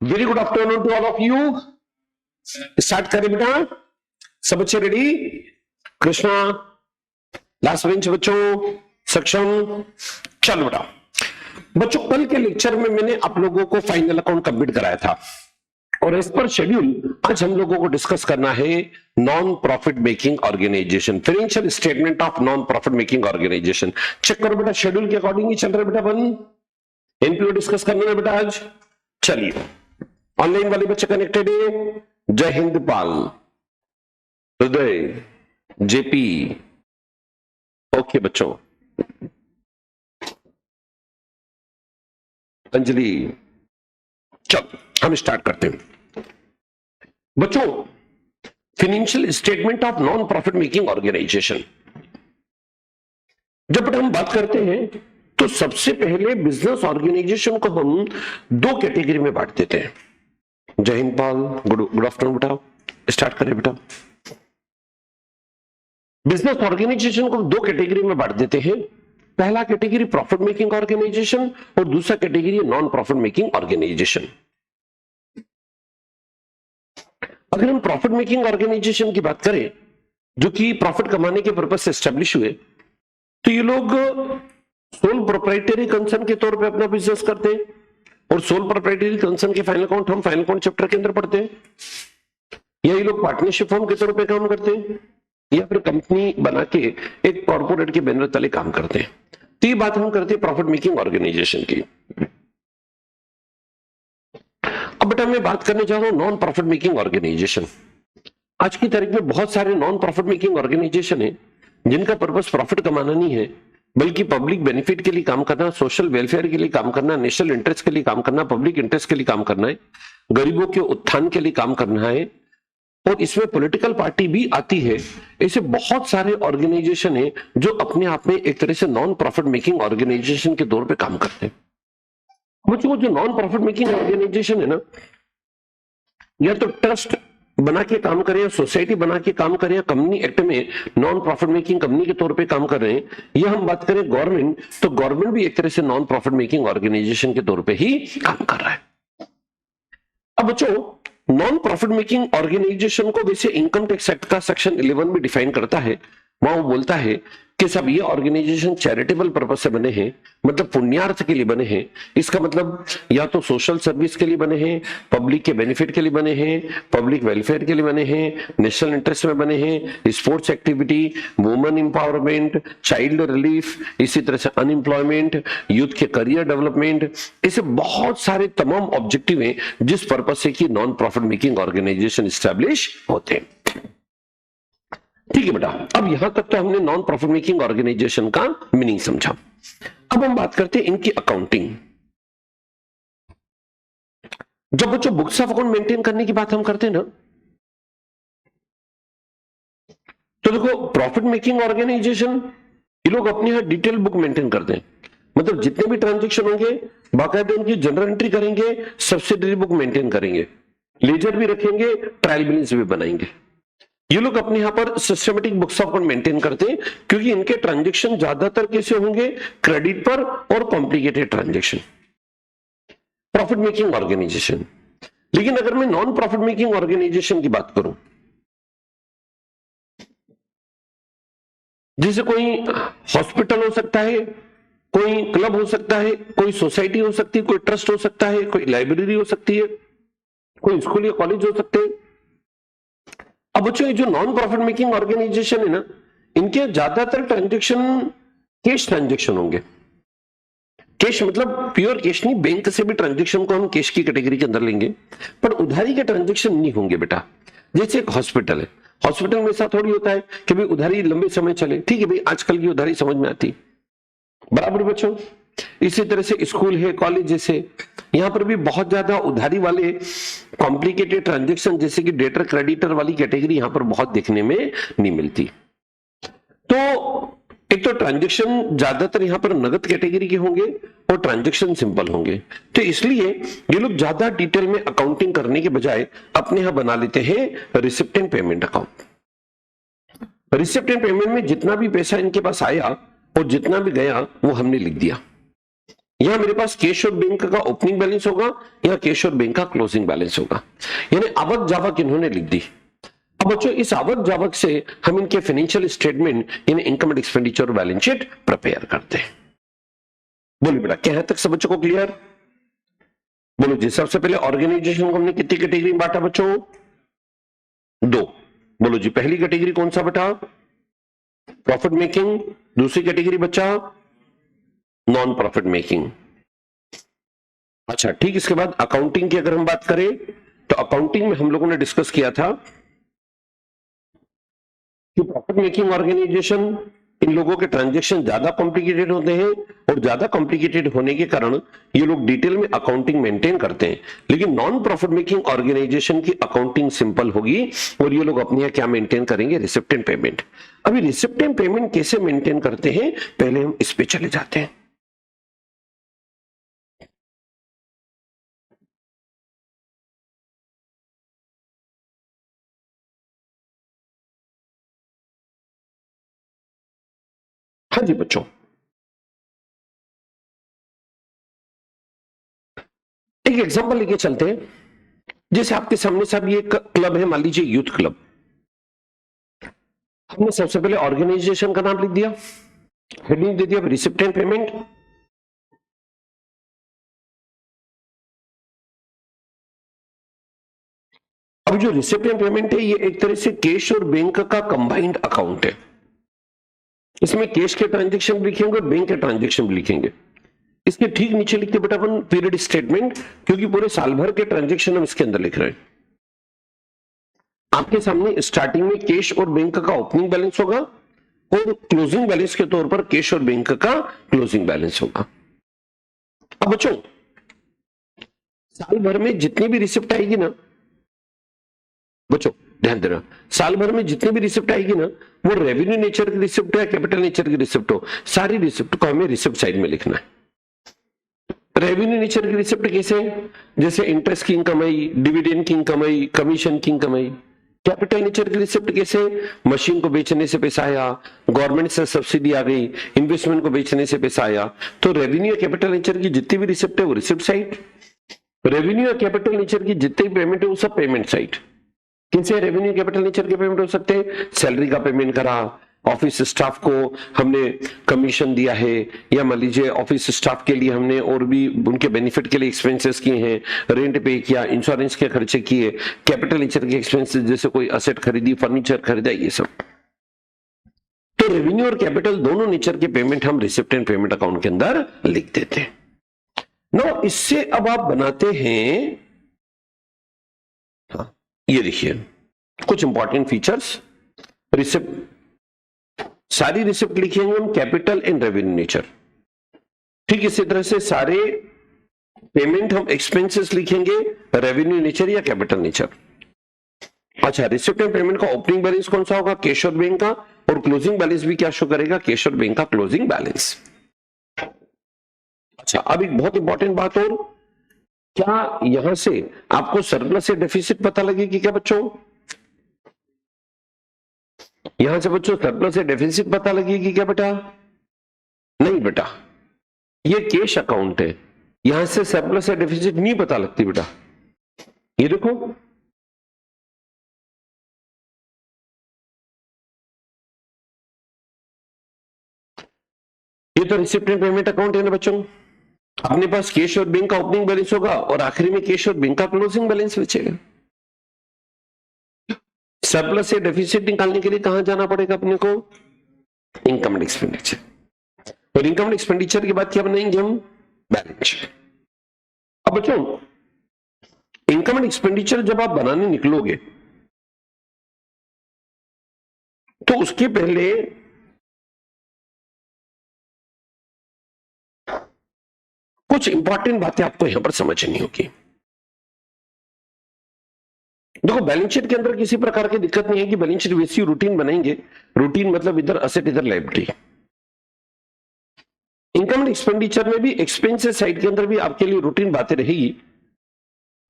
Very good afternoon to all of you. Start करें बेटा, सब बच्चे रेडी? कृष्णा लास्ट बेंच बच्चों, सक्षम, चलो बेटा। बच्चों कल के लेक्चर में मैंने आप लोगों को फाइनल अकाउंट कंप्लीट कराया था और इस पर शेड्यूल आज हम लोगों को डिस्कस करना है non profit making organisation, financial statement of non profit making organisation. Check करो बेटा, शेड्यूल के अकॉर्डिंग ही चल रहा है बेटा। अपन एनपीओ डिस्कस करना है बेटा आज। चलिए, ऑनलाइन वाले बच्चे कनेक्टेड है? जय हिंद पाल, हृदय, जेपी, ओके बच्चों, अंजलि। चलो हम स्टार्ट करते हैं बच्चों। Financial statement of non profit making organisation, जब हम बात करते हैं तो सबसे पहले बिजनेस ऑर्गेनाइजेशन को हम दो कैटेगरी में बांट देते हैं। जय हिंद पाल, गुड आफ्टरनून बेटा। स्टार्ट करें बेटा। बिजनेस ऑर्गेनाइजेशन को दो कैटेगरी में बांट देते हैं। पहला कैटेगरी प्रॉफिट मेकिंग ऑर्गेनाइजेशन और दूसरा category non profit making organisation. अगर हम प्रॉफिट मेकिंग ऑर्गेनाइजेशन की बात करें जो कि प्रॉफिट कमाने के पर्पज से एस्टेब्लिश हुए, तो ये लोग सोल प्रोप्राइटरी कंसर्न के तौर पे अपना बिजनेस करते हैं और सोल प्रोप्राइटरी कंसर्न के फाइनल अकाउंट हम फाइनल अकाउंट चैप्टर के अंदर पढ़ते हैं। या ये लोग पार्टनरशिप फॉर्म के तौर पे काम करते हैं या फिर कंपनी बना के एक कॉर्पोरेट के बैनर तले काम करते हैं। तो ये बात हम करते हैं प्रॉफिट मेकिंग ऑर्गेनाइजेशन की। अब बेटा मैं बात करने जा रहा हूं नॉन प्रॉफिट मेकिंग ऑर्गेनाइजेशन। आज की तारीख में बहुत सारे नॉन प्रॉफिट मेकिंग ऑर्गेनाइजेशन है जिनका पर्पस प्रॉफिट कमाना नहीं है, बल्कि पब्लिक बेनिफिट के लिए काम करना, सोशल वेलफेयर के लिए काम करना, नेशनल इंटरेस्ट के लिए काम करना, पब्लिक इंटरेस्ट के लिए काम करना है, गरीबों के उत्थान के लिए काम करना है, और इसमें पॉलिटिकल पार्टी भी आती है। ऐसे बहुत सारे ऑर्गेनाइजेशन है जो अपने आप में एक तरह से नॉन प्रॉफिट मेकिंग ऑर्गेनाइजेशन के तौर पे काम करते हैं। मुझे जो नॉन प्रॉफिट मेकिंग ऑर्गेनाइजेशन है ना, या तो ट्रस्ट बना के काम करें या सोसाइटी बना के काम करें या कंपनी एक्ट में नॉन प्रॉफिट मेकिंग कंपनी के तौर पे काम कर रहे हैं, या हम बात करें गवर्नमेंट, तो गवर्नमेंट भी एक तरह से नॉन प्रॉफिट मेकिंग ऑर्गेनाइजेशन के तौर पे ही काम कर रहा है। अब बच्चों नॉन प्रॉफिट मेकिंग ऑर्गेनाइजेशन को वैसे इनकम टैक्स एक्ट का सेक्शन 11 भी डिफाइन करता है। वहां वो बोलता है कि सब ये ऑर्गेनाइजेशन चैरिटेबल पर्पस से बने हैं, मतलब पुण्यार्थ के लिए बने हैं। इसका मतलब या तो सोशल सर्विस के लिए बने हैं, पब्लिक के बेनिफिट के लिए बने हैं, पब्लिक वेलफेयर के लिए बने हैं, नेशनल इंटरेस्ट में बने हैं, sports activity, women empowerment, child relief, इसी तरह से अनएम्प्लॉयमेंट, यूथ के करियर डेवलपमेंट, ऐसे बहुत सारे तमाम ऑब्जेक्टिव हैं जिस पर्पस से कि non profit making organisation establish होते हैं। ठीक है बेटा, अब यहां तक तो हमने नॉन प्रॉफिट मेकिंग ऑर्गेनाइजेशन का मीनिंग समझा। अब हम बात करते हैं इनकी अकाउंटिंग। जब बच्चों बुक्स ऑफ अकाउंट मेंटेन करने की बात हम करते हैं ना, तो देखो प्रॉफिट मेकिंग ऑर्गेनाइजेशन ये लोग अपने यहां डिटेल बुक मेंटेन करते हैं, मतलब जितने भी ट्रांजेक्शन होंगे बाकायदे उनकी जनरल एंट्री करेंगे, सब्सिडरी बुक मेंटेन करेंगे, लेजर भी रखेंगे, ट्रायल बैलेंस भी बनाएंगे। ये लोग अपने यहां पर systematic books of account maintain करते हैं क्योंकि इनके ट्रांजैक्शन ज्यादातर कैसे होंगे, क्रेडिट पर और complicated transaction. Profit making organisation. लेकिन अगर मैं नॉन प्रॉफिट मेकिंग ऑर्गेनाइजेशन की बात करूं, जैसे कोई हॉस्पिटल हो सकता है, कोई क्लब हो सकता है, कोई सोसाइटी हो सकती है, कोई ट्रस्ट हो सकता है, कोई लाइब्रेरी हो सकती है, कोई स्कूल या कॉलेज हो सकते हैं। अब बच्चों ये जो नॉन प्रॉफिट मेकिंग ऑर्गेनाइजेशन है ना, इनके ज्यादातर ट्रांजैक्शन कैश ट्रांजैक्शन होंगे। कैश मतलब प्योर कैश नहीं, बैंक से भी ट्रांजैक्शन को हम कैश की कैटेगरी के अंदर लेंगे, पर उधारी के ट्रांजैक्शन नहीं होंगे बेटा। जैसे एक हॉस्पिटल है, हॉस्पिटल में ऐसा थोड़ी होता है कि भाई उधारी लंबे समय चले, ठीक है भाई आजकल की उधारी समझ में आती, बराबर बच्चों। इसी तरह से स्कूल है, कॉलेज जैसे, यहां पर भी बहुत ज्यादा उधारी वाले कॉम्प्लिकेटेड ट्रांजैक्शन जैसे कि डेटर क्रेडिटर वाली कैटेगरी यहां पर बहुत देखने में नहीं मिलती। तो एक तो ट्रांजैक्शन ज्यादातर यहां पर नगद कैटेगरी के होंगे और ट्रांजैक्शन सिंपल होंगे, तो इसलिए ये लोग ज्यादा डिटेल में अकाउंटिंग करने के बजाय अपने यहां बना लेते हैं receipt and payment account. Receipt and payment में जितना भी पैसा इनके पास आया और जितना भी गया वो हमने लिख दिया। यहां मेरे पास कैश और बैंक का ओपनिंग बैलेंस होगा या कैश और बैंक का क्लोजिंग बैलेंस होगा, यानी आवक जावक इन्होंने लिख दी। अब बच्चों इस आवक जावक से हम इनके फाइनेंशियल स्टेटमेंट यानी income and expenditure balance sheet prepare करते हैं। बोलिए बेटा, क्या है तक सब बच्चों को क्लियर? बोलो जी। सबसे पहले ऑर्गेनाइजेशन को हमने कितनी कैटेगरी में बांटा बच्चों? 2। बोलो जी, पहली कैटेगरी कौन सा बेटा? Profit making. दूसरी कैटेगरी बच्चा नॉन प्रॉफिट मेकिंग। अच्छा ठीक, इसके बाद अकाउंटिंग की अगर हम बात करें तो अकाउंटिंग में हम लोगों ने डिस्कस किया था कि प्रॉफिट मेकिंग ऑर्गेनाइजेशन, इन लोगों के ट्रांजैक्शन ज्यादा कॉम्प्लिकेटेड होते हैं और ज्यादा कॉम्प्लिकेटेड होने के कारण ये लोग डिटेल में अकाउंटिंग मेंटेन करते हैं। लेकिन नॉन प्रॉफिट मेकिंग ऑर्गेनाइजेशन की अकाउंटिंग सिंपल होगी और ये लोग अपने यहाँ क्या मेंटेन करेंगे? Receipt and payment. अभी रिसिप्ट एंड पेमेंट कैसे मेंटेन करते हैं, पहले हम इस पे चले जाते हैं। हाँ जी बच्चों, एक एग्जांपल लेके चलते हैं। जैसे आपके सामने साहब ये क्लब है, मान लीजिए यूथ क्लब। हमने सबसे पहले ऑर्गेनाइजेशन का नाम लिख दिया, हेडिंग दे दिया रिसिप्ट एंड पेमेंट। अब जो रिसिप्ट एंड पेमेंट है ये एक तरह से कैश और बैंक का कंबाइंड अकाउंट है। इसमें कैश के ट्रांजेक्शन भी लिखेंगे और बैंक के ट्रांजेक्शन भी लिखेंगे। इसके ठीक नीचे लिखते बेटा अपन पीरियड स्टेटमेंट, क्योंकि पूरे साल भर के ट्रांजेक्शन हम इसके अंदर लिख रहे हैं। आपके सामने स्टार्टिंग में कैश और बैंक का ओपनिंग बैलेंस होगा और क्लोजिंग बैलेंस के तौर पर कैश और बैंक का क्लोजिंग बैलेंस होगा। अब बच्चों साल भर में जितनी भी रिसिप्ट आएगी ना, बच्चों ध्यान देना, साल भर में जितनी भी रिसिप्ट आएगी ना, वो रेवेन्यू नेचर की रिसिप्ट हो या कैपिटल नेचर की रिसिप्ट हो, सारी रिसिप्ट को हमें रिसिप्ट साइड में लिखना है। रेवेन्यू नेचर की रिसिप्ट कैसे? जैसे इंटरेस्ट की इनकम आई, डिविडेंड की इनकम आई, कमीशन की इनकम आई। कैपिटल नेचर की रिसिप्ट कैसे? मशीन को बेचने से पैसा आया, गवर्नमेंट से सब्सिडी आ गई, इन्वेस्टमेंट को बेचने से पैसा आया। तो रेवेन्यू कैपिटल नेचर की जितनी भी रिसिप्ट है वो receipt side, revenue capital nature की जितनी भी पेमेंट है वो सब पेमेंट साइड। किनसे रेवेन्यू कैपिटल नेचर के पेमेंट हो सकते हैं? सैलरी का पेमेंट करा, ऑफिस स्टाफ को हमने कमीशन दिया है, या मान लीजिए ऑफिस स्टाफ के लिए हमने और भी उनके बेनिफिट के लिए एक्सपेंसेस किए हैं, रेंट पे किया, इंश्योरेंस के खर्चे किए, कैपिटल नेचर के एक्सपेंसेस जैसे कोई असेट खरीदी, फर्नीचर खरीदा, ये सब। तो रेवेन्यू और कैपिटल दोनों नेचर के पेमेंट हम रिसिप्ट एंड पेमेंट अकाउंट के अंदर लिख देते हैं। नो इससे अब आप बनाते हैं, हाँ ये देखिए कुछ इंपॉर्टेंट फीचर्स। रिसिप्ट, सारी रिसिप्ट लिखेंगे हम कैपिटल एंड रेवेन्यू नेचर। ठीक इसी तरह से सारे पेमेंट हम एक्सपेंसेस लिखेंगे रेवेन्यू नेचर या कैपिटल नेचर। अच्छा, रिसिप्ट एंड पेमेंट का ओपनिंग बैलेंस कौन सा होगा? कैश और बैंक का, और क्लोजिंग बैलेंस भी क्या शो करेगा? कैश और बैंक का क्लोजिंग बैलेंस। अच्छा, अब एक बहुत इंपॉर्टेंट बात और, क्या यहां से आपको सरप्लस या डेफिसिट पता लगेगी क्या बच्चों? यहां से बच्चों सरप्लस या डेफिसिट पता लगेगी क्या बेटा? नहीं बेटा, ये कैश अकाउंट है, यहां से सरप्लस या डेफिसिट नहीं पता लगती बेटा। ये देखो, ये तो रिसिप्ट एंड पेमेंट अकाउंट है ना बच्चों। अपने पास कैश और बैंक का ओपनिंग बैलेंस होगा और आखिरी में कैश और बैंक का क्लोजिंग बैलेंस बचेगा। सरप्लस या डेफिसिट निकालने के लिए कहां जाना पड़ेगा अपने को? Income and expenditure. और इनकम एंड एक्सपेंडिचर के बाद क्या बनाएंगे हम? Balance sheet. अब बच्चों इनकम एंड एक्सपेंडिचर जब आप बनाने निकलोगे तो उसके पहले कुछ इंपॉर्टेंट बातें आपको यहां पर समझनी होगी। देखो, बैलेंस शीट के अंदर किसी प्रकार की दिक्कत नहीं है कि बैलेंस शीट वैसी रूटीन बनाएंगे, रूटीन मतलब इधर असेट इधर लायबिलिटी। इनकम एंड एक्सपेंडिचर में भी एक्सपेंसेस साइड के अंदर भी आपके लिए रूटीन बातें रहेगी।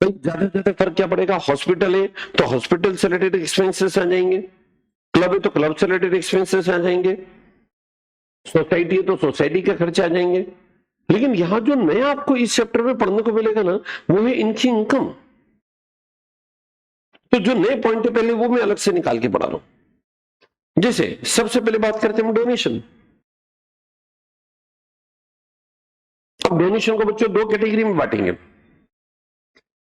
भाई ज्यादा ज्यादा फर्क क्या पड़ेगा? हॉस्पिटल है तो हॉस्पिटल से रिलेटेड एक्सपेंसेस आ जाएंगे, क्लब है तो क्लब से रिलेटेड एक्सपेंसेस आ जाएंगे, सोसाइटी है तो सोसाइटी के खर्चे आ जाएंगे, लेकिन यहां जो नया आपको इस चैप्टर में पढ़ने को मिलेगा ना, वो है इनकी इनकम। तो जो नए पॉइंट है पहले वो मैं अलग से निकाल के पढ़ा रहा हूं। जैसे सबसे पहले बात करते हैं डोनेशन। अब डोनेशन को बच्चों दो कैटेगरी में बांटेंगे।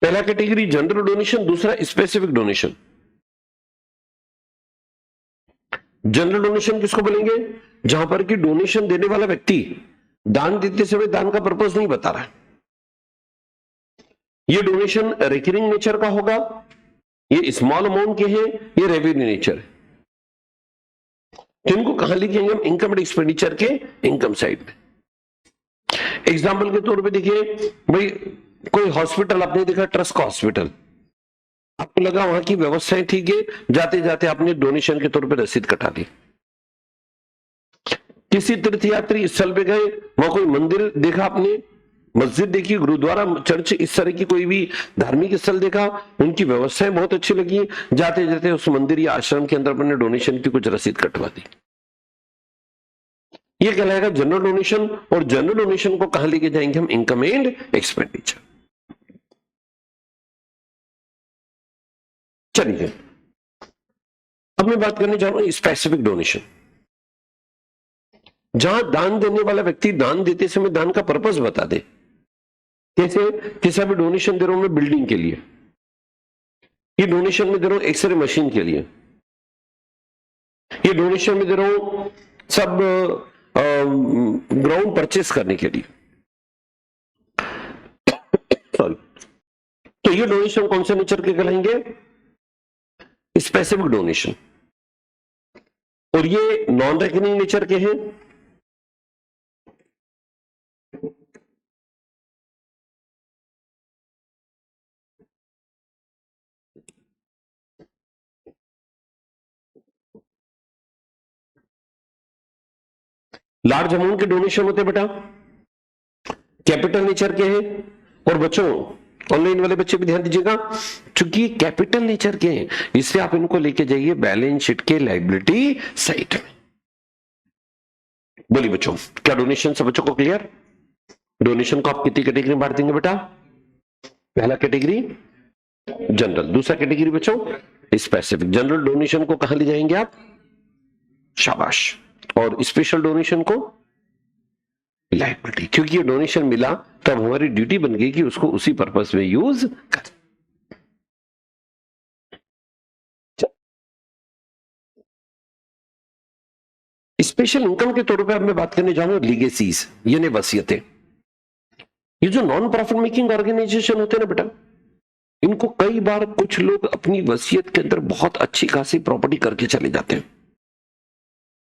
पहला कैटेगरी जनरल डोनेशन, दूसरा स्पेसिफिक डोनेशन। जनरल डोनेशन किसको बोलेंगे? जहां पर कि डोनेशन देने वाला व्यक्ति दान देते समय दान का पर्पस नहीं बता रहा है। ये डोनेशन रिकरिंग नेचर का होगा, ये स्मॉल अमाउंट के हैं, ये रेवेन्यू नेचर है। तो इनको कहां लिखेंगे हम? इनकम एंड एक्सपेंडिचर के इनकम साइड में। एग्जाम्पल के तौर पे देखिए भाई, कोई हॉस्पिटल आपने देखा, ट्रस्ट का हॉस्पिटल, आपको लगा वहां की व्यवस्थाएं ठीक है, जाते जाते आपने डोनेशन के तौर पे रसीद कटा दी। किसी तीर्थयात्री स्थल पे गए, वहां कोई मंदिर देखा आपने, मस्जिद देखी, गुरुद्वारा, चर्च, इस तरह की कोई भी धार्मिक स्थल देखा, उनकी व्यवस्थाएं बहुत अच्छी लगी, जाते जाते उस मंदिर या आश्रम के अंदर अपने डोनेशन की कुछ रसीद कटवा दी। ये कहलाएगा जनरल डोनेशन। और जनरल डोनेशन को कहां लेके जाएंगे हम? Income and expenditure. चलिए अब मैं बात करने जा रहा हूं स्पेसिफिक डोनेशन। जहां दान देने वाला व्यक्ति दान देते समय दान का पर्पस बता दे। कैसे? किसी भी डोनेशन दे रहा हूं मैं बिल्डिंग के लिए, ये डोनेशन में दे रहा हूं एक्सरे मशीन के लिए, ये डोनेशन में दे रहा हूं सब ग्राउंड परचेस करने के लिए, सॉरी। तो ये डोनेशन कौन से नेचर के कहलाएंगे? Specific donation. और ये नॉन रेकरिंग नेचर के हैं। लार्ज अमाउंट के डोनेशन होते बेटा, कैपिटल नेचर के हैं। और बच्चों, ऑनलाइन वाले बच्चे भी ध्यान दीजिएगा, क्योंकि कैपिटल नेचर के हैं इसलिए आप इनको लेके जाइए बैलेंस शीट के लायबिलिटी साइड में। बोलिए बच्चों, क्या डोनेशन सब बच्चों को क्लियर? डोनेशन को आप कितनी कैटेगरी में बांट देंगे बेटा? पहला कैटेगरी जनरल, दूसरा कैटेगरी बच्चों स्पेसिफिक। जनरल डोनेशन को कहां ले जाएंगे आप? शाबाश। और स्पेशल डोनेशन को लायबिलिटी, क्योंकि ये डोनेशन मिला तब हमारी ड्यूटी बन गई कि उसको उसी पर्पस में यूज कर। स्पेशल इनकम के तौर पे अब मैं बात करने जाऊंगा लीगेसीज, यानी वसीयतें। ये जो नॉन प्रॉफिट मेकिंग ऑर्गेनाइजेशन होते हैं ना बेटा, इनको कई बार कुछ लोग अपनी वसीयत के अंदर बहुत अच्छी खासी प्रॉपर्टी करके चले जाते हैं।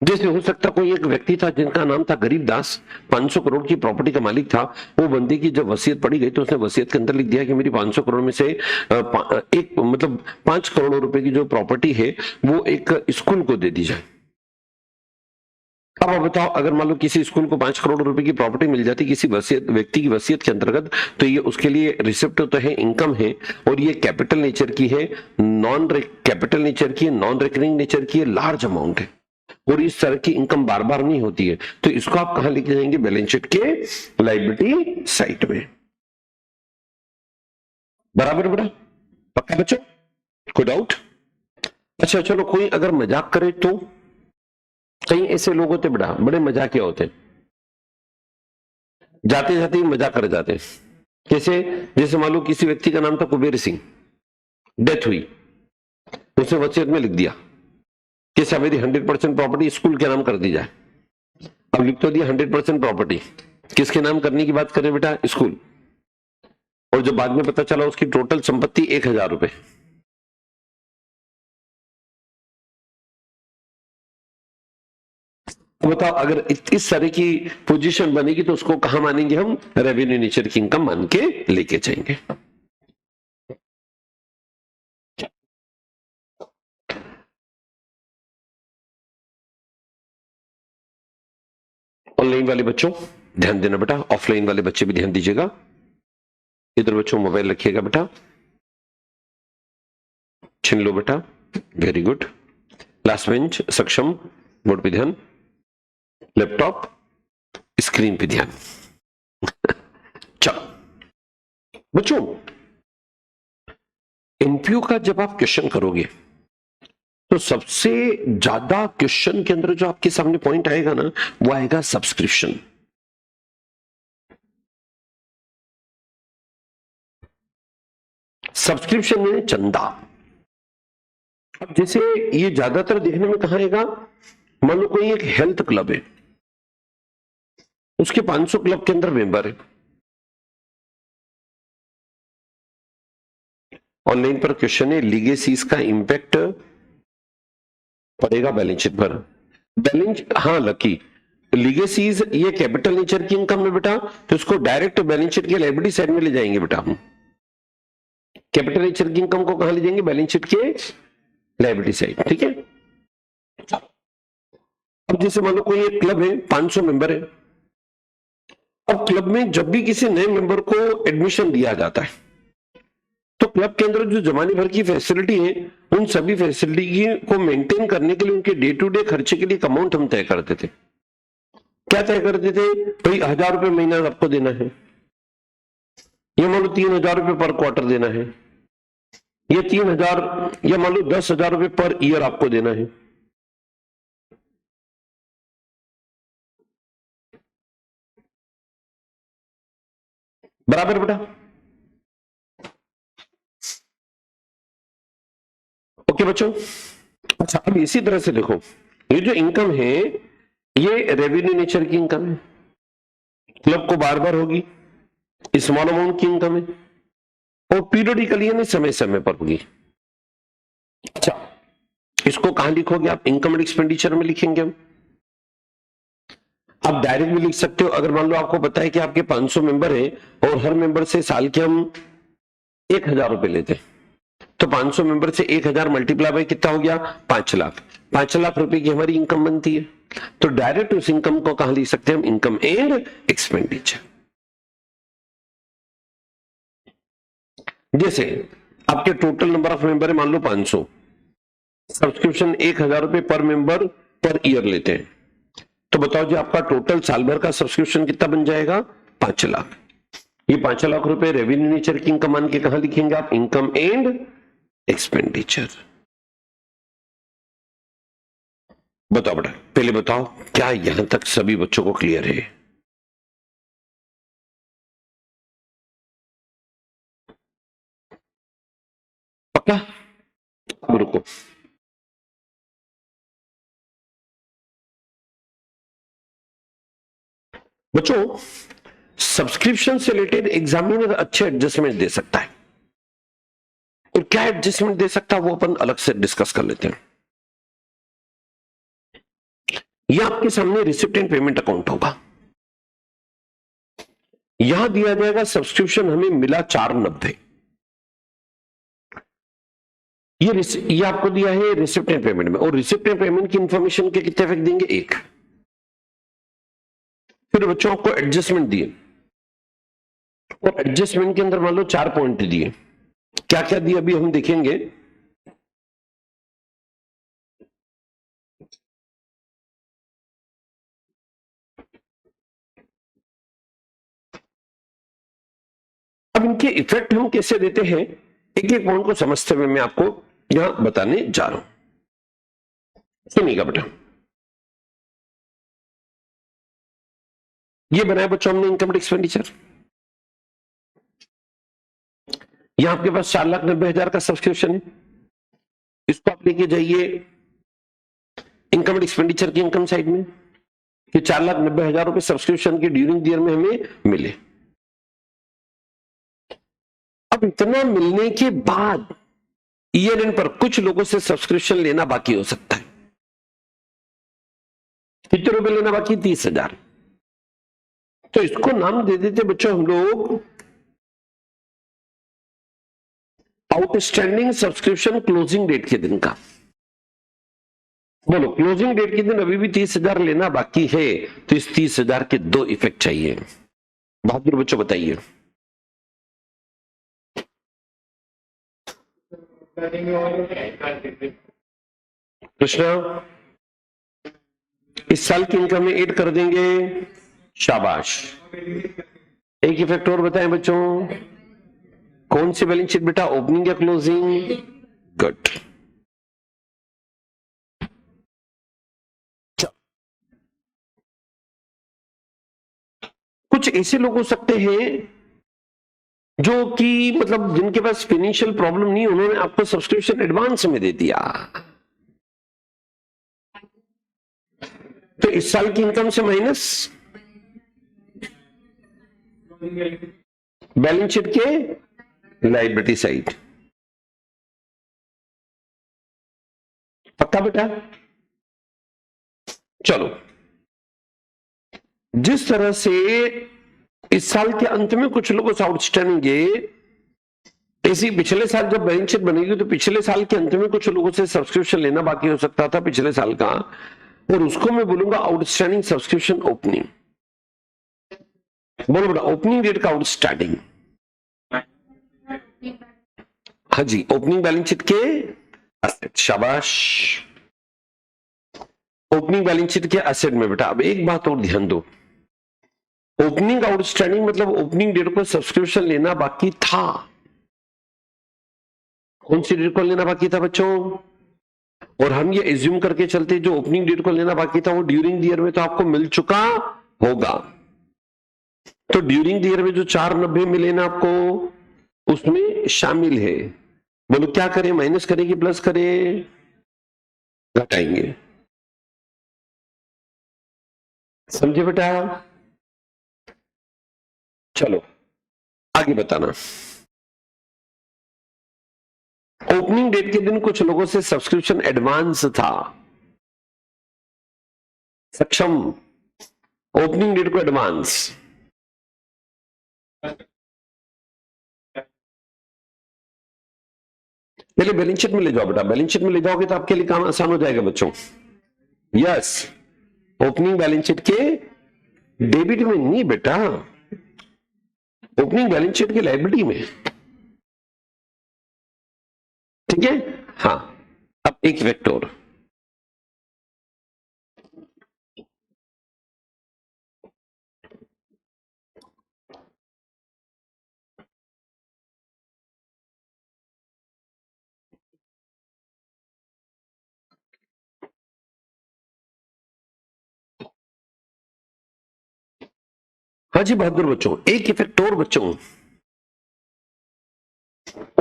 जैसे हो सकता कोई एक व्यक्ति था जिनका नाम था गरीबदास, 500 करोड़ की प्रॉपर्टी का मालिक था। वो बंदे की जब वसीयत पड़ी गई तो उसने वसीयत के अंदर लिख दिया कि मेरी 500 करोड़ में से एक मतलब 5 करोड़ रुपए की जो प्रॉपर्टी है वो एक स्कूल को दे दी जाए। अब आप बताओ, अगर मान लो किसी स्कूल को 5 करोड़ रुपए की प्रॉपर्टी मिल जाती किसी वसीयत व्यक्ति की वसीयत के अंतर्गत, तो ये उसके लिए रिसिप्ट तो है, इनकम है, और ये कैपिटल नेचर की है, नॉन कैपिटल नेचर की है, नॉन रिकरिंग नेचर की है, लार्ज अमाउंट है, और इस तरह की इनकम बार बार नहीं होती है। तो इसको आप कहां लेके जाएंगे? बैलेंस शीट के लायबिलिटी साइड में। बराबर बेटा? पक्का बच्चों? कोई डाउट? अच्छा चलो, कोई अगर मजाक करे तो? कई ऐसे लोग होते बेटा, बड़े मजाकिया होते, जाते जाते ही मजाक कर जाते। कैसे? जैसे मान लो किसी व्यक्ति का नाम था कुबेर सिंह, डेथ हुई, उसने वसीयत में लिख दिया कि सब मेरी 100% प्रॉपर्टी स्कूल के नाम कर दी जाए। अब लिख तो दिया 100% प्रॉपर्टी, किसके नाम करने की बात करें बेटा? स्कूल। और जब बाद में पता चला उसकी टोटल संपत्ति 1000 रुपए, तो बताओ अगर इस तरह की पोजीशन बनेगी तो उसको कहां मानेंगे हम? रेवेन्यू नेचर की इनकम मान के लेके जाएंगे। ऑनलाइन वाले बच्चों ध्यान देना बेटा, ऑफलाइन वाले बच्चे भी ध्यान दीजिएगा। इधर बच्चों मोबाइल रखिएगा बेटा, छीन लो बेटा, वेरी गुड। लास्ट बेंच सक्षम, बोर्ड पे ध्यान, लैपटॉप स्क्रीन पे ध्यान। बच्चों एनपीओ का जब आप क्वेश्चन करोगे तो सबसे ज्यादा क्वेश्चन के अंदर जो आपके सामने पॉइंट आएगा ना, वो आएगा सब्सक्रिप्शन। सब्सक्रिप्शन में चंदा। अब जैसे ये ज्यादातर देखने में कहां आएगा, मान लो कोई एक हेल्थ क्लब है, उसके 500 क्लब के अंदर मेंबर है, ऑनलाइन पर क्वेश्चन है लीगेसीज का इंपैक्ट पड़ेगा बैलेंस शीट पर। बैलेंस, हाँ लकी, लीगेसीज ये कैपिटल नेचर की इनकम है बेटा, तो इसको डायरेक्ट बैलेंस शीट के लायबिलिटी साइड में ले जाएंगे बेटा हम। कैपिटल नेचर की इनकम को कहां ले जाएंगे, बैलेंस शीट के लायबिलिटी साइड, ठीक है। अब जैसे मान लो कोई एक क्लब है, 500 मेंबर है। अब क्लब में जब भी किसी नए मेंबर को एडमिशन दिया जाता है तो क्लब के अंदर जो जमाने भर की फैसिलिटी है, उन सभी फैसिलिटी को मेंटेन करने के लिए उनके डे टू डे खर्चे के लिए एक अमाउंट हम तय करते थे। क्या तय करते थे भाई, 1000 रुपए महीना आपको देना है, ये मान लो 3000 रुपए पर क्वार्टर देना है, ये 3000 या मान लो 10,000 रुपए पर ईयर आपको देना है। बराबर बेटा, ओके बच्चों। अच्छा अब इसी तरह से देखो, ये जो इनकम है ये रेवेन्यू नेचर की इनकम है, क्लब को बार बार होगी, स्मॉल अमाउंट की इनकम है, और पीरियडिकली यानी समय समय पर होगी। अच्छा इसको कहां लिखोगे आप, इनकम एंड एक्सपेंडिचर में लिखेंगे हम। आप डायरेक्ट भी लिख सकते हो, अगर मान लो आपको पता है कि आपके 500 मेंबर हैं और हर मेंबर से साल के हम 1000 रुपए लेते हैं, तो 500 मेंबर से 1000 मल्टीप्लाई बाय कितना हो गया, 5 लाख। 5 लाख रुपए की हमारी इनकम बनती है, तो डायरेक्ट उस इनकम को कहां लिख सकते हैं हम, इनकम एंड एक्सपेंडिचर। जैसे आपके टोटल नंबर ऑफ मेंबर है मान लो 500, सब्सक्रिप्शन 1000 रुपए पर मेंबर पर ईयर लेते हैं, तो बताओ जी आपका टोटल साल भर का सब्सक्रिप्शन कितना बन जाएगा, 5 लाख। ये 5 लाख रुपए रेवेन्यू नेचर की इनकम मान के कहां लिखेंगे आप, इनकम एंड एक्सपेंडिचर। बताओ बेटा, पहले बताओ क्या यहां तक सभी बच्चों को क्लियर है। पक्का, अब रुको। बच्चों सब्सक्रिप्शन से रिलेटेड एग्जामिनर अच्छे एडजस्टमेंट दे सकता है, और क्या एडजस्टमेंट दे सकता है वो अपन अलग से डिस्कस कर लेते हैं। यह आपके सामने रिसिप्ट एंड पेमेंट अकाउंट होगा, यहां दिया जाएगा सब्सक्रिप्शन हमें मिला 490, ये आपको दिया है रिसिप्ट एंड पेमेंट में, और रिसिप्ट एंड पेमेंट की इंफॉर्मेशन के कितने इफेक्ट देंगे, 1। फिर बच्चों को एडजस्टमेंट दिए, और एडजस्टमेंट के अंदर मान लो 4 पॉइंट दिए, क्या क्या दिए अभी हम देखेंगे। अब इनके इफेक्ट हम कैसे देते हैं, एक एक पॉइंट को समझते हुए मैं आपको यहां बताने जा रहा हूं, सुनिएगा बेटा। ये बनाया बच्चों हमने इनकम एक्सपेंडिचर, यहां आपके पास 4,90,000 का सब्सक्रिप्शन है, इसको आप लेके जाइए इनकम एंड एक्सपेंडिचर की इनकम साइड में, कि 4,90,000 रुपए सब्सक्रिप्शन के ड्यूरिंग ईयर में हमें मिले। अब इतना मिलने के बाद ईयर एंड पर कुछ लोगों से सब्सक्रिप्शन लेना बाकी हो सकता है, कितने रुपए लेना बाकी, 30,000। तो इसको नाम दे देते बच्चों हम लोग आउटस्टैंडिंग सब्सक्रिप्शन क्लोजिंग डेट के दिन का। बोलो क्लोजिंग डेट के दिन अभी भी 30,000 लेना बाकी है, तो इस 30,000 के 2 इफेक्ट चाहिए। बहादुर बच्चों बताइए। कृष्णा इस साल की इनकम में ऐड कर देंगे, शाबाश। एक इफेक्ट और बताएं बच्चों, कौन सी बैलेंस शीट बेटा, ओपनिंग या क्लोजिंग? गुड। कुछ ऐसे लोग हो सकते हैं जो कि मतलब जिनके पास फाइनेंशियल प्रॉब्लम नहीं, उन्होंने आपको सब्सक्रिप्शन एडवांस में दे दिया, तो इस साल की इनकम से माइनस बैलेंस शीट के लायबिलिटी साइड। पक्का बेटा? चलो, जिस तरह से इस साल के अंत में कुछ लोगों से आउटस्टैंडिंग है, इसी पिछले साल जब बैलेंस शीट बनेगी तो पिछले साल के अंत में कुछ लोगों से सब्सक्रिप्शन लेना बाकी हो सकता था पिछले साल का, और उसको मैं बोलूंगा आउटस्टैंडिंग सब्सक्रिप्शन ओपनिंग। बोलो बेटा, ओपनिंग डेट का आउटस्टैंडिंग। हाँ जी, ओपनिंग बैलेंस शीट के एसेट। शाबाश। ओपनिंग बैलेंस शीट के एसेट में बेटा अब एक बात और ध्यान दो, ओपनिंग आउटस्टैंडिंग मतलब ओपनिंग डेट को सब्सक्रिप्शन लेना बाकी था। कौन सी डेट को लेना बाकी था बच्चों? और हम ये एज्यूम करके चलते जो ओपनिंग डेट को लेना बाकी था वो ड्यूरिंग द ईयर में तो आपको मिल चुका होगा। तो ड्यूरिंग द ईयर में जो 490 मिले ना आपको, उसमें शामिल है। बोलो क्या करें, माइनस करें कि प्लस करें? घटाएंगे। समझे बेटा? चलो आगे बताना। ओपनिंग डेट के दिन कुछ लोगों से सब्सक्रिप्शन एडवांस था। सक्षम, ओपनिंग डेट को एडवांस। पहले बैलेंस शीट में ले जाओ बेटा, बैलेंस शीट में ले जाओगे तो आपके लिए काम आसान हो जाएगा बच्चों। यस, ओपनिंग बैलेंस शीट के डेबिट में नहीं बेटा, ओपनिंग बैलेंस शीट की लायबिलिटी में। ठीक है? हाँ, अब एक वेक्टर, हाँ जी बहादुर बच्चों, एक इफेक्ट और बच्चों,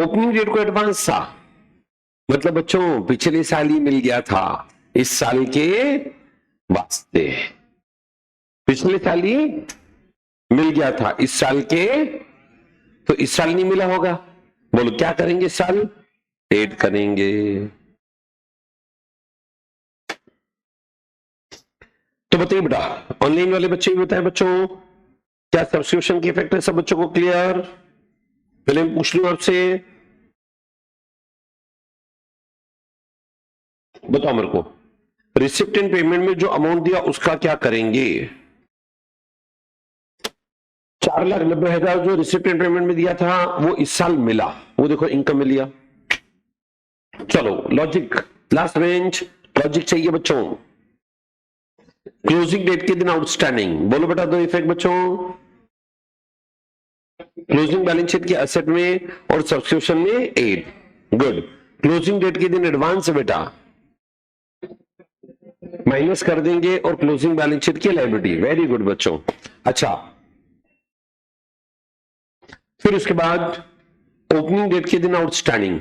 ओपनिंग डेट को एडवांस था मतलब बच्चों पिछले साल ही मिल गया था इस साल के वास्ते, पिछले साल ही मिल गया था इस साल के, तो इस साल नहीं मिला होगा। बोलो क्या करेंगे इस साल? ऐड करेंगे। तो बताइए बेटा, ऑनलाइन वाले बच्चे भी बताएं बच्चों, क्या सब्सक्रिप्शन की इफेक्ट है सब बच्चों को क्लियर? पहले मैं पूछ लूं आपसे, बताओ मेरे को, रिसिप्ट एंड पेमेंट में जो अमाउंट दिया उसका क्या करेंगे? 4,90,000 जो रिसिप्ट एंड पेमेंट में दिया था वो इस साल मिला, वो देखो इनकम में लिया। चलो लॉजिक, लास्ट बेंच, लॉजिक चाहिए बच्चों। क्लोजिंग डेट के दिन आउटस्टैंडिंग, बोलो बेटा दो इफेक्ट बच्चों, क्लोजिंग बैलेंस शीट के एसेट में और सब्सक्रिप्शन में 8। गुड। क्लोजिंग डेट के दिन एडवांस बेटा माइनस कर देंगे और क्लोजिंग बैलेंस शीट की लायबिलिटी। वेरी गुड बच्चों। अच्छा, फिर उसके बाद ओपनिंग डेट के दिन आउटस्टैंडिंग,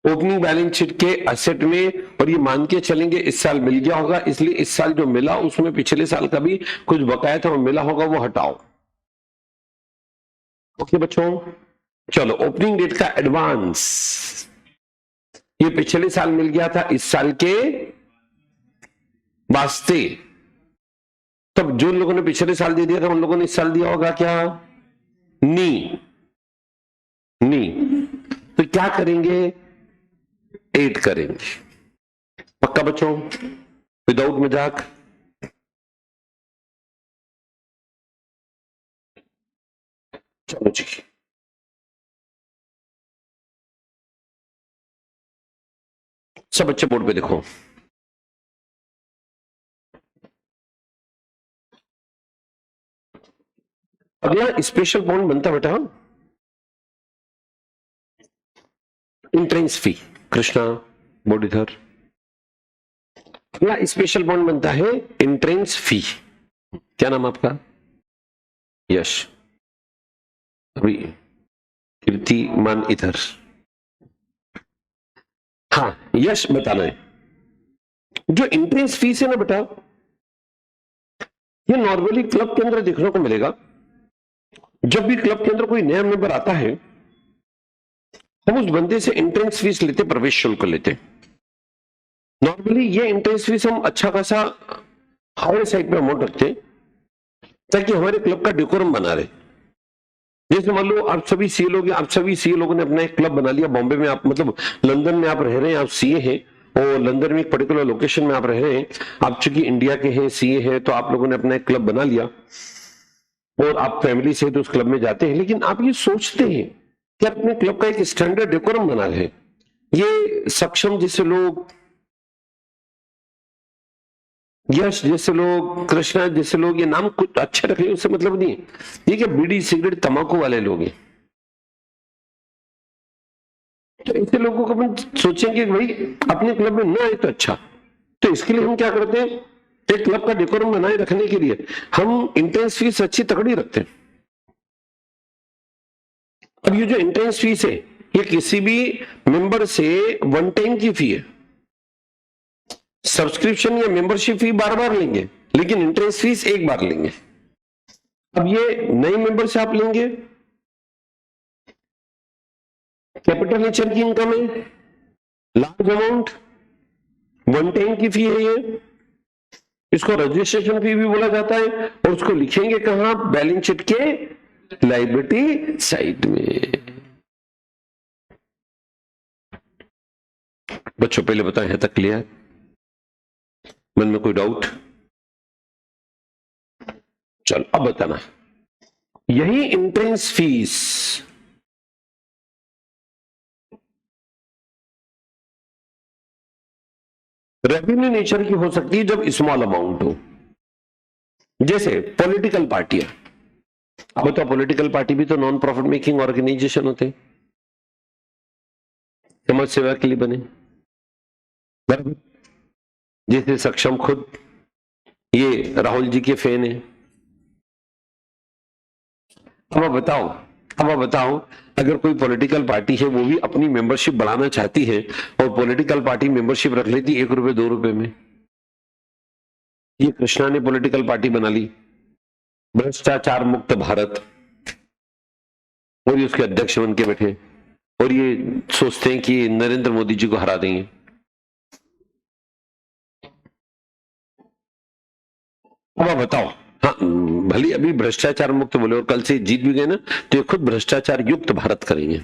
ओपनिंग बैलेंस शीट के एसेट में, और ये मान के चलेंगे इस साल मिल गया होगा, इसलिए इस साल जो मिला उसमें पिछले साल का भी कुछ बकाया था वो मिला होगा, वो हटाओ। ओके बच्चों, चलो ओपनिंग डेट का एडवांस, ये पिछले साल मिल गया था इस साल के वास्ते, तब जो लोगों ने पिछले साल दे दिया था उन लोगों ने इस साल दिया होगा क्या? नहीं, नहीं, तो क्या करेंगे? ऐड करेंगे। पक्का बच्चों, विदाउट मजाक? चलो जी, सब बच्चे बोर्ड पे देखो। अगला स्पेशल बॉन्ड बनता बेटा एंट्रेंस फी। कृष्णा बोडीधर। अगला स्पेशल बॉन्ड बनता है एंट्रेंस फी। क्या नाम आपका? यश। अभी कीर्तिमान इधर। हाँ यश बताना है। जो एंट्रेंस फीस है ना बेटा, ये नॉर्मली क्लब के अंदर देखने को मिलेगा। जब भी क्लब के अंदर कोई नया मेंबर आता है, हम उस बंदे से एंट्रेंस फीस लेते, प्रवेश शुल्क लेते। नॉर्मली ये एंट्रेंस फीस हम अच्छा खासा हायर साइड पे अमाउंट रखते हैं, ताकि हमारे क्लब का डेकोरम बना रहे। जैसे मान लो आप सभी सीए लोग, आप सभी सीए लोगों ने अपना एक क्लब बना लिया बॉम्बे में, आप मतलब लंदन में आप रह रहे हैं, आप सीए हैं और लंदन में एक पर्टिकुलर लोकेशन में आप रह रहे हैं, आप चूंकि इंडिया के हैं, सीए हैं, तो आप लोगों ने अपना एक क्लब बना लिया और आप फैमिली से तो उस क्लब में जाते हैं। लेकिन आप ये सोचते हैं कि अपने क्लब का एक स्टैंडर्ड डेकोरम बना रहे। ये सक्षम जैसे लोग, यश जैसे लोग, कृष्णा जैसे लोग, ये नाम कुछ अच्छे रखे उससे मतलब नहीं है। ये क्या बीड़ी सिगरेट तंबाकू वाले लोग हैं। तो ऐसे लोगों को अपन सोचेंगे भाई अपने क्लब में ना आए तो अच्छा। तो इसके लिए हम क्या करते हैं, एक क्लब का डेकोरम बनाए रखने के लिए हम एंट्रेंस फीस अच्छी तगड़ी रखते हैं। अब ये जो एंट्रेंस फीस है, ये किसी भी मेंबर से वन टाइम की फी है। सब्सक्रिप्शन या मेंबरशिप फी बार बार लेंगे, लेकिन एंट्रेंस फीस एक बार लेंगे। अब ये नए मेंबर से आप लेंगे, कैपिटल नेचर की इनकम है, लार्ज अमाउंट, वन टाइम की फी है ये, इसको रजिस्ट्रेशन फी भी बोला जाता है, और उसको लिखेंगे कहां? बैलेंस शीट के लायबिलिटी साइड में। बच्चों पहले बताएं, है तक क्लियर? मन में कोई डाउट? चलो अब बताना। यही एंट्रेंस फीस रेवेन्यू नेचर की हो सकती है जब स्मॉल अमाउंट हो। जैसे पॉलिटिकल पार्टियां, अब तो पॉलिटिकल पार्टी भी तो नॉन प्रॉफिट मेकिंग ऑर्गेनाइजेशन होते, समाज सेवा के लिए बने, बराबर। जैसे सक्षम खुद ये राहुल जी के फैन है। अब आप बताओ अगर कोई पॉलिटिकल पार्टी है वो भी अपनी मेंबरशिप बढ़ाना चाहती है और पॉलिटिकल पार्टी मेंबरशिप रख लेती 1 रुपए 2 रुपए में। ये कृष्णा ने पॉलिटिकल पार्टी बना ली भ्रष्टाचार मुक्त भारत, और ये उसके अध्यक्ष बन के बैठे और ये सोचते हैं कि नरेंद्र मोदी जी को हरा देंगे। अब आप बताओ, हाँ भले अभी भ्रष्टाचार मुक्त बोले और कल से जीत भी गए ना, तो ये खुद भ्रष्टाचार युक्त भारत करेंगे।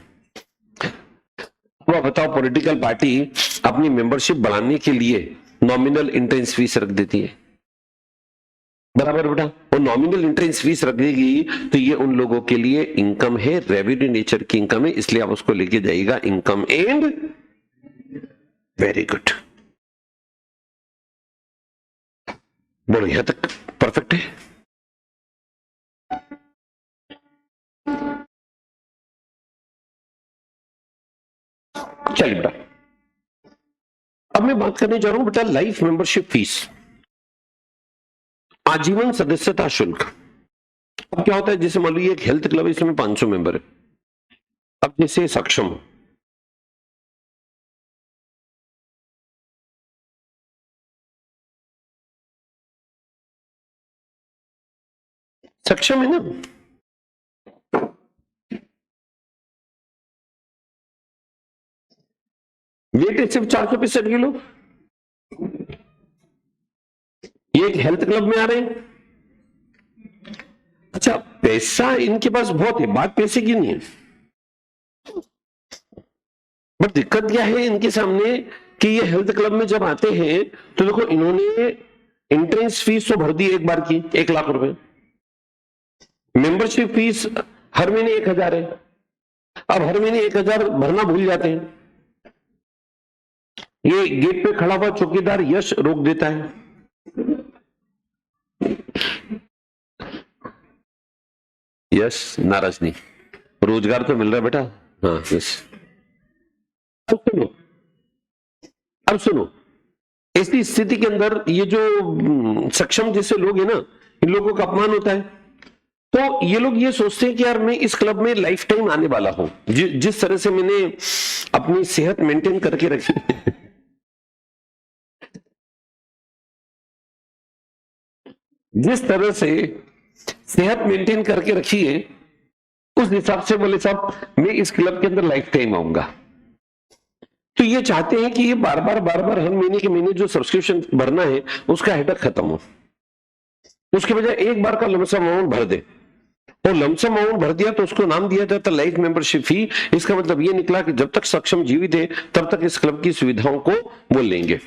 अब आप बताओ, पॉलिटिकल पार्टी अपनी मेंबरशिप बढ़ाने के लिए नॉमिनल एंट्रेंस फीस रख देती है, बराबर बेटा। और नॉमिनल एंट्रेंस फीस रख देगी तो ये उन लोगों के लिए इनकम है, रेवेन्यू नेचर की इनकम है, इसलिए आप उसको लेके जाइएगा इनकम एंड। वेरी गुड, बोलो यहां तक परफेक्ट है। चलिए बेटा, अब मैं बात करने जा रहा हूं बेटा लाइफ मेंबरशिप फीस, आजीवन सदस्यता शुल्क। अब क्या होता है, जैसे मान लीजिए एक हेल्थ क्लब है, इसमें 500 मेंबर है। अब जैसे सक्षम सक्षम है ना, वेट है सिर्फ 465 किलो। ये एक हेल्थ क्लब में आ रहे हैं। अच्छा, पैसा इनके पास बहुत है, बात पैसे की नहीं है, बट दिक्कत क्या है इनके सामने कि ये हेल्थ क्लब में जब आते हैं तो देखो इन्होंने एंट्रेंस फीस तो भर दी एक बार की 1 लाख रुपए, मेंबरशिप फीस हर महीने 1,000 है। अब हर महीने 1,000 भरना भूल जाते हैं, ये गेट पे खड़ा हुआ चौकीदार यश रोक देता है। यस, नाराज नहीं, रोजगार तो मिल रहा है बेटा। हाँ यस। अब सुनो, अब सुनो, ऐसी स्थिति के अंदर ये जो सक्षम जैसे लोग हैं ना, इन लोगों का अपमान होता है। तो ये लोग ये सोचते हैं कि यार मैं इस क्लब में लाइफ टाइम आने वाला हूं, जिस तरह से मैंने अपनी सेहत मेंटेन करके रखी जिस तरह से सेहत मेंटेन करके रखी है, उस हिसाब से बोले साहब मैं इस क्लब के अंदर लाइफ टाइम आऊंगा। तो ये चाहते हैं कि ये बार बार हर महीने के महीने जो सब्सक्रिप्शन भरना है उसका हेडक खत्म हो, उसके बजाय एक बार का लमसम अमाउंट भर दे। और लमसम अमाउंट भर दिया तो उसको नाम दिया जाता लाइफ मेंबरशिप फी। इसका मतलब ये निकला कि जब तक सक्षम जीवित है तब तक इस क्लब की सुविधाओं को वो लेंगे।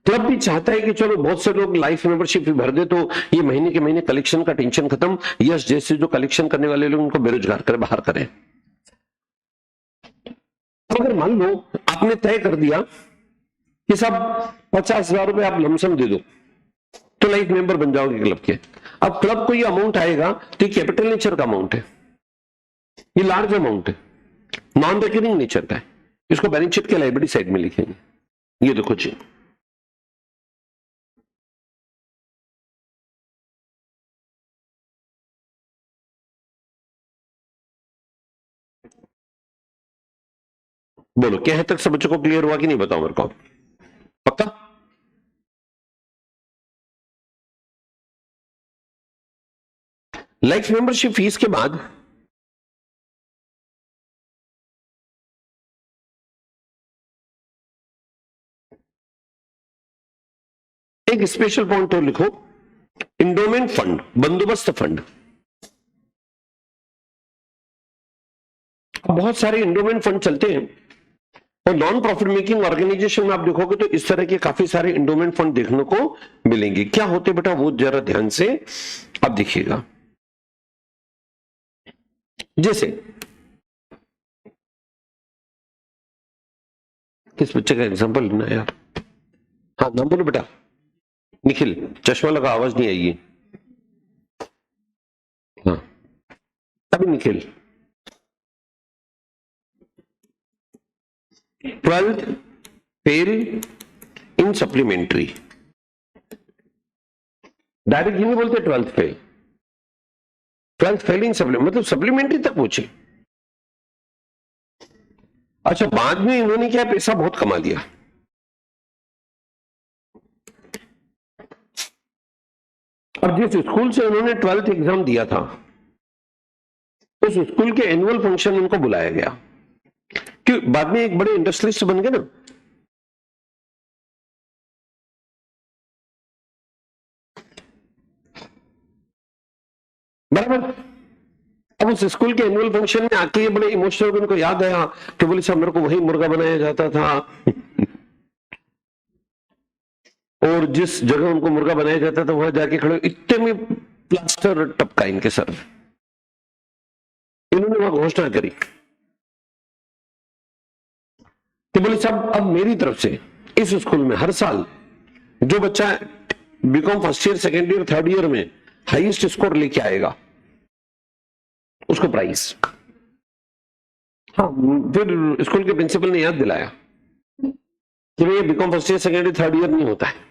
क्लब भी चाहता है कि चलो बहुत से लोग लाइफ मेंबरशिप फी भर दे तो ये महीने के महीने कलेक्शन का टेंशन खत्म, यस जैसे जो कलेक्शन करने वाले लोग उनको बेरोजगार करे, बाहर करें। अगर मान लो आपने तय कर दिया कि साहब 50,000 रुपए आप लमसम दे दो तो लाइफ मेंबर बन जाओगे क्लब के। अब क्लब को ये अमाउंट आएगा तो ये कैपिटल नेचर का अमाउंट है, ये लार्ज अमाउंट है, नॉन रिकरिंग नेचर का है। इसको बैलेंस शीट के लायबिलिटी साइड में लिखेंगे। ये देखो जी, बोलो क्या है तक सब बच्चों को क्लियर हुआ कि नहीं, बताओ मेरे को पक्का। लाइफ मेंबरशिप फीस के बाद एक स्पेशल पॉइंट और लिखो, इंडोमेंट फंड, बंदोबस्त फंड। बहुत सारे इंडोमेंट फंड चलते हैं और नॉन प्रॉफिट मेकिंग ऑर्गेनाइजेशन में आप देखोगे तो इस तरह के काफी सारे इंडोमेंट फंड देखने को मिलेंगे। क्या होते बेटा वो जरा ध्यान से आप देखिएगा। जैसे किस बच्चे का एग्जांपल लेना है यार, हाँ नाम बोलो बेटा। निखिल, चश्मा लगा, आवाज नहीं आएगी। हाँ अभी निखिल, 12th फेल इन सप्लीमेंट्री, डायरेक्ट नहीं बोलते 12th फेल, 12th फेल इन सप्लीमेंट्री मतलब सप्लीमेंट्री तक पहुंचे। अच्छा बाद में इन्होंने क्या पैसा बहुत कमा लिया। और जिस स्कूल से उन्होंने 12th एग्जाम दिया था उस स्कूल के एनुअल फंक्शन में उनको बुलाया गया कि बाद में एक बड़े इंडस्ट्रियलिस्ट बन गए ना। बराबर। अब उस स्कूल के एनुअल फंक्शन में आके ये बड़े इमोशनल, उनको याद आया कि बोले साहब मेरे को वही मुर्गा बनाया जाता था और जिस जगह उनको मुर्गा बनाया जाता था वहां जाके खड़े इतने में प्लास्टर टपका इनके सर। इन्होंने वहां घोषणा करी कि बोले साहब अब मेरी तरफ से इस स्कूल में हर साल जो बच्चा BCom first year, second year, third year में हाईएस्ट स्कोर लेके आएगा उसको प्राइज। हाँ फिर स्कूल के प्रिंसिपल ने याद दिलाया कि भैया BCom first year, second year, third year नहीं होता है,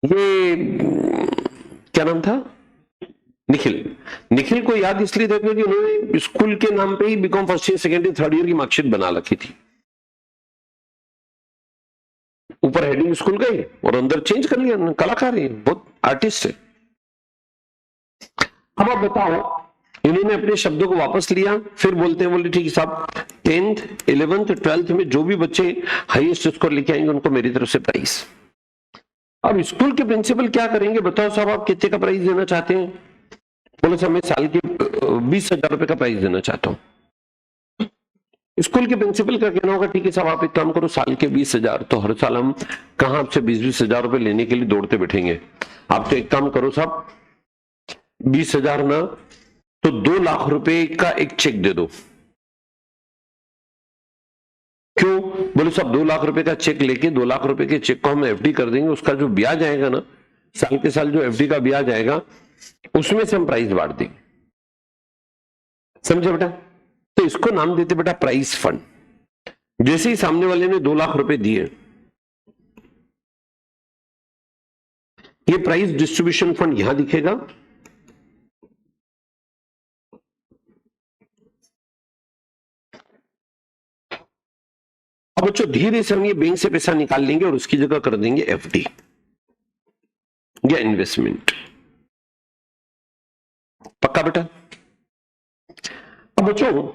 ये क्या नाम था, निखिल। निखिल को याद इसलिए था क्योंकि उन्होंने स्कूल के नाम पे ही BCom first year, second year, third year की मार्कशीट बना रखी थी। ऊपर हेडिंग स्कूल गए और अंदर चेंज कर लिया, कलाकार है, बहुत आर्टिस्ट है। अब आप बताओ, इन्होंने अपने शब्दों को वापस लिया, फिर बोलते हैं बोले ठीक है साहब 10th, 11th, 12th में जो भी बच्चे हाईएस्ट स्कोर लेके आएंगे उनको मेरी तरफ से प्राइज। अब स्कूल के प्रिंसिपल क्या करेंगे बताओ साहब, आप कितने का प्राइज देना चाहते हैं। बोले साहब मैं साल के 20,000 रुपए का प्राइज देना चाहता हूं। स्कूल के प्रिंसिपल का कहना होगा ठीक है साहब आप एक काम करो, साल के 20,000 तो हर साल हम कहां आपसे 20,000 रुपए लेने के लिए दौड़ते बैठेंगे। आप तो एक काम करो साहब 20,000 ना तो 2 लाख रुपए का एक चेक दे दो। क्यों, बोले साहब 2 लाख रुपए का चेक लेके 2 लाख रुपए के चेक को हम एफडी कर देंगे, उसका जो ब्याज आएगा ना साल के साल जो एफडी का ब्याज आएगा उसमें से हम प्राइस बांट देंगे। समझे बेटा? तो इसको नाम देते बेटा प्राइस फंड। जैसे ही सामने वाले ने 2 लाख रुपए दिए, ये प्राइस डिस्ट्रीब्यूशन फंड यहां दिखेगा, अब बच्चों धीरे से हम ये बैंक से पैसा निकाल लेंगे और उसकी जगह कर देंगे एफडी या इन्वेस्टमेंट। पक्का बेटा? अब बच्चों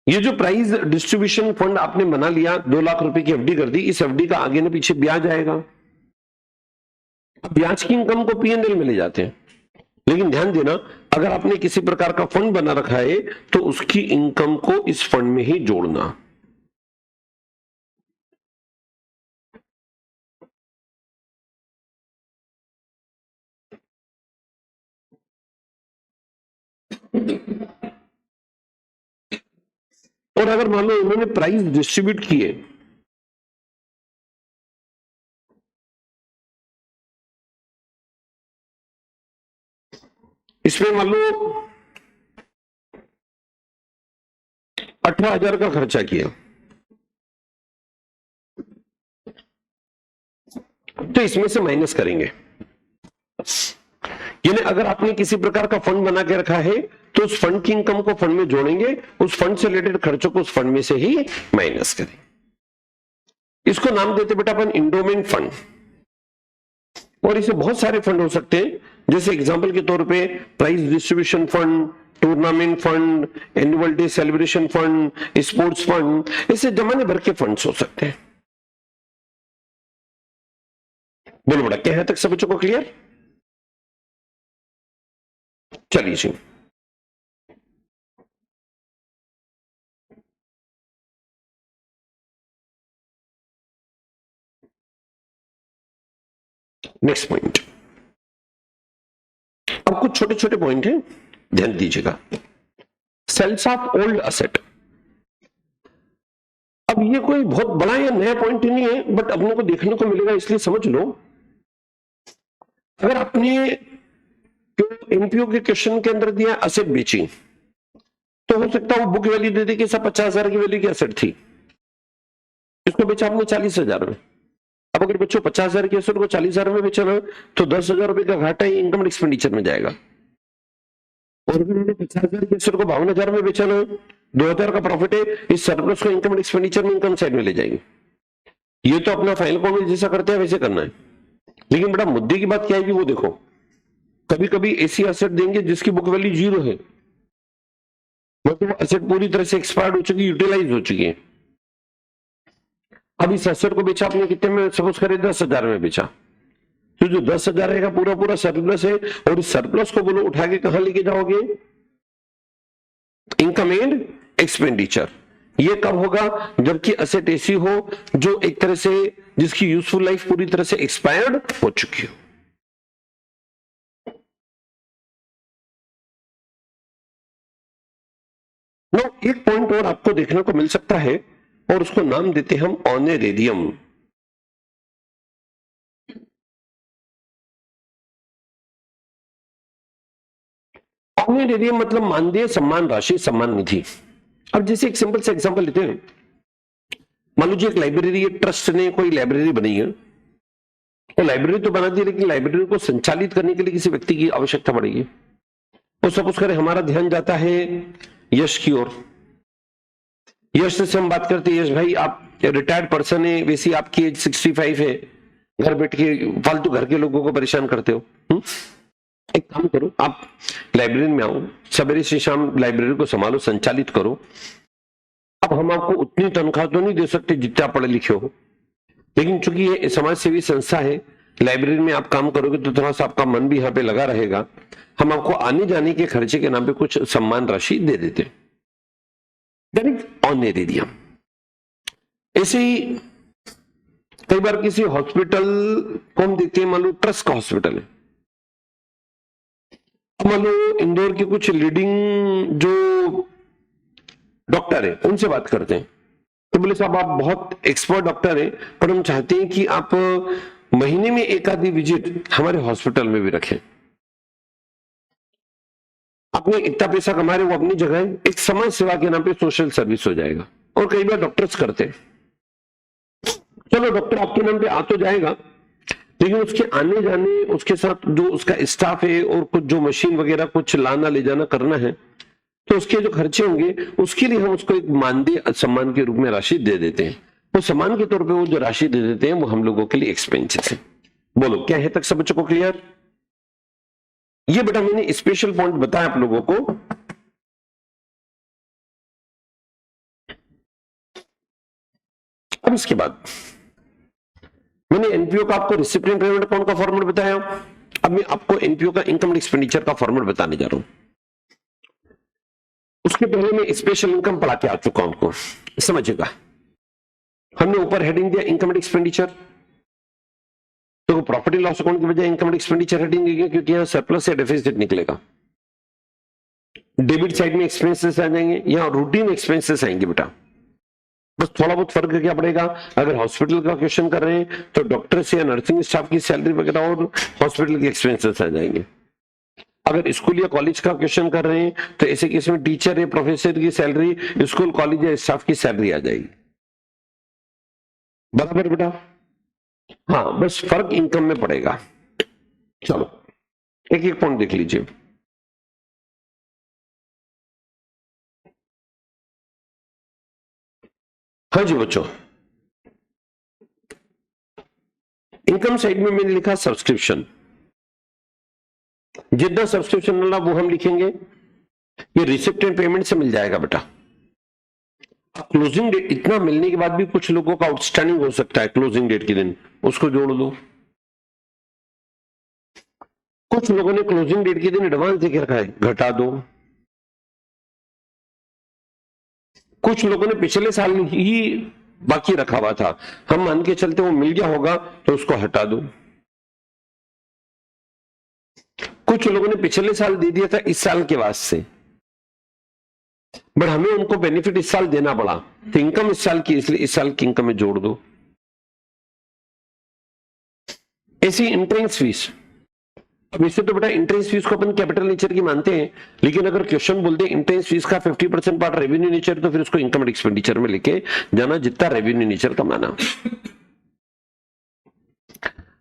ये जो प्राइस डिस्ट्रीब्यूशन फंड आपने बना लिया, 2 लाख रुपए की एफडी कर दी, इस एफडी का आगे न पीछे ब्याज आएगा। अब ब्याज की इनकम को पीएनएल में ले जाते हैं, लेकिन ध्यान देना अगर आपने किसी प्रकार का फंड बना रखा है तो उसकी इनकम को इस फंड में ही जोड़ना। और अगर मान लो इन्होंने प्राइस डिस्ट्रीब्यूट किए, इसमें मान लो 18,000 का खर्चा किया, तो इसमें से माइनस करेंगे। यानी अगर आपने किसी प्रकार का फंड बना के रखा है तो उस फंड की इनकम को फंड में जोड़ेंगे, उस फंड से रिलेटेड खर्चों को उस फंड में से ही माइनस करेंगे। इसको नाम देते बेटा अपन इंडोमेंट फंड। और इसे बहुत सारे फंड हो सकते हैं, जैसे एग्जांपल के तौर पे prize distribution fund, tournament fund, annual day celebration fund, sports fund, ऐसे जमाने भर के फंड्स हो सकते हैं। बोलो बेटा, क्या है तक सब बच्चों को क्लियर? चलिए जी, नेक्स्ट पॉइंट। अब कुछ छोटे छोटे पॉइंट हैं, ध्यान दीजिएगा। Sales of old asset. अब ये कोई बहुत बड़ा या नया पॉइंट नहीं है, बट अपने को देखने को मिलेगा, इसलिए समझ लो। अगर आपने एमपीओ के क्वेश्चन के अंदर दिया असेट बेची, तो हो सकता है वो बुक वैल्यू दे दे कि सब 50,000 की वैल्यू की असेट थी, इसको बेचा आपने 40,000 में। अब अगर बच्चों 50,000 की एसेट को 40,000 में बेचना तो 10,000 रुपए का घाटा ही इनकम एक्सपेंडिचर में जाएगा। और अगर 50,000 की एसेट को 52,000 में बेचना, 2,000 का प्रॉफिट है, इस सरप्लस को इनकम एक्सपेंडिचर में इनकम साइड में ले जाएंगे। ये तो अपना फाइनल कॉन्ट्रैक्ट जैसा करते हैं वैसे करना है। लेकिन बड़ा मुद्दे की बात क्या है कि वो देखो, कभी कभी ऐसी एसेट देंगे जिसकी बुक वैल्यू 0 है, मतलब एसेट पूरी तरह से एक्सपायर्ड हो चुकी, यूटिलाइज हो चुकी है। अब इस एसेट को बेचा आपने कितने में? सपोज करें 10,000 में बेचा, तो जो 10,000 रहेगा पूरा पूरा सरप्लस है, और इस सरप्लस को बोलो उठा के कहां लेके जाओगे? Income and expenditure. ये कब होगा? जबकि एसेट ऐसी हो जो एक तरह से जिसकी यूजफुल लाइफ पूरी तरह से एक्सपायर्ड हो चुकी हो। नो, एक पॉइंट और आपको देखने को मिल सकता है और उसको नाम देते हैं हम ऑनरेरियम। ऑनरेरियम मतलब मानदेय, सम्मान राशि, सम्मान निधि। अब जैसे एक सिंपल सा एग्जांपल लेते हैं, मान लीजिए एक लाइब्रेरी, ट्रस्ट ने कोई लाइब्रेरी बनाई है, तो लाइब्रेरी तो बना दी, लेकिन लाइब्रेरी को संचालित करने के लिए किसी व्यक्ति की आवश्यकता पड़ेगी। तो सपोज करें हमारा ध्यान जाता है यश की ओर। यश से हम बात करते हैं, यश भाई आप रिटायर्ड पर्सन है, वैसी आपकी एज 65 है, घर बैठ के फालतू घर के लोगों को परेशान करते हो। एक काम करो, आप लाइब्रेरी में आओ, सवेरे से शाम लाइब्रेरी को संभालो, संचालित करो। अब हम आपको उतनी तनख्वाह तो नहीं दे सकते जितने आप पढ़े लिखे हो, लेकिन चूंकि ये समाज सेवी संस्था है, लाइब्रेरी में आप काम करोगे तो थोड़ा सा आपका मन भी यहाँ पे लगा रहेगा। हम आपको आने जाने के खर्चे के नाम पे कुछ सम्मान राशि दे देते हैं, ऑनरेरियम। ऐसे ही कई बार किसी हॉस्पिटल को हम देखते हैं, मान लो ट्रस्ट का हॉस्पिटल है, मान लो इंदौर के कुछ लीडिंग जो डॉक्टर है उनसे बात करते हैं, तो बोले साहब आप बहुत एक्सपर्ट डॉक्टर हैं, पर हम चाहते हैं कि आप महीने में एक आधी विजिट हमारे हॉस्पिटल में भी रखें। आपने इतना पैसा कमा रहे, वो अपनी जगह है, एक समाज सेवा के नाम पे सोशल सर्विस हो जाएगा। और कई बार डॉक्टर्स करते हैं, चलो डॉक्टर आपके नाम पे आ तो जाएगा, लेकिन उसके आने जाने, उसके साथ जो उसका स्टाफ है और कुछ जो मशीन वगैरह कुछ लाना ले जाना करना है, तो उसके जो खर्चे होंगे उसके लिए हम उसको एक मानदेय सम्मान के रूप में राशि दे देते हैं। वो सम्मान के तौर पे वो जो राशि दे देते हैं वो हम लोगों के लिए एक्सपेंसेस है। बोलो क्या है तक सब बच्चों को क्लियर? ये बेटा मैंने स्पेशल पॉइंट बताया आप लोगों को। अब इसके बाद मैंने एनपीओ का आपको रिसिप्टेंट पेमेंट अकाउंट का फॉर्मेट बताया। अब मैं आपको एनपीओ का इनकम एक्सपेंडिचर का फॉर्मेट बताने जा रहा हूं। उसके पहले मैं स्पेशल इनकम पढ़ा के आ चुका हूं, आपको समझिएगा। हमने ऊपर हेडिंग दिया इनकम एक्सपेंडिचर, तो प्रॉफिट एंड लॉस अकाउंट की बजाय इनकम एक्सपेंडिचर हेडिंग दी गई, क्योंकि यहां सरप्लस या डेफिसिट निकलेगा। डेबिट साइड में एक्सपेंसेस आ जाएंगे, यहां रूटीन एक्सपेंसेस आएंगे बेटा। बस थोड़ा बहुत फर्क क्या पड़ेगा, अगर हॉस्पिटल का क्वेश्चन कर रहे हैं तो डॉक्टर से या नर्सिंग स्टाफ की सैलरी वगैरह और हॉस्पिटल के एक्सपेंसेस आ जाएंगे। अगर स्कूल या कॉलेज का क्वेश्चन कर रहे हैं तो ऐसे केस में टीचर या प्रोफेसर की सैलरी, स्कूल कॉलेज या स्टाफ की सैलरी आ जाएगी। बराबर बेटा? हाँ, बस फर्क इनकम में पड़ेगा। चलो एक एक पॉइंट देख लीजिए। हाँ जी बच्चों, इनकम साइड में मैंने लिखा सब्सक्रिप्शन। जितना सब्सक्रिप्शन मिला वो हम लिखेंगे, ये रिसिप्ट एंड पेमेंट से मिल जाएगा बेटा। क्लोजिंग डेट इतना मिलने के बाद भी कुछ लोगों का आउटस्टैंडिंग हो सकता है क्लोजिंग डेट के दिन, उसको जोड़ दो। कुछ लोगों ने क्लोजिंग डेट के दिन एडवांस देके रखा है, घटा दो। कुछ लोगों ने पिछले साल ही बाकी रखा हुआ था, हम मान के चलते वो मिल गया होगा तो उसको हटा दो। कुछ लोगों ने पिछले साल दे दिया था इस साल के वास्ते, बट हमें उनको बेनिफिट इस साल देना पड़ा, तो इनकम इस साल की, इसलिए इस साल की इनकम में जोड़ दो। ऐसी एंट्रेंस फीस, अब इससे तो बेटा एंट्रेंस फीस को अपन कैपिटल नेचर की मानते हैं, लेकिन अगर क्वेश्चन बोलते हैं एंट्रेंस फीस का 50% पार्ट रेवेन्यू नेचर, तो फिर उसको इनकम एक्सपेंडिचर में लेके जाना, जितना रेवेन्यू नेचर कमाना।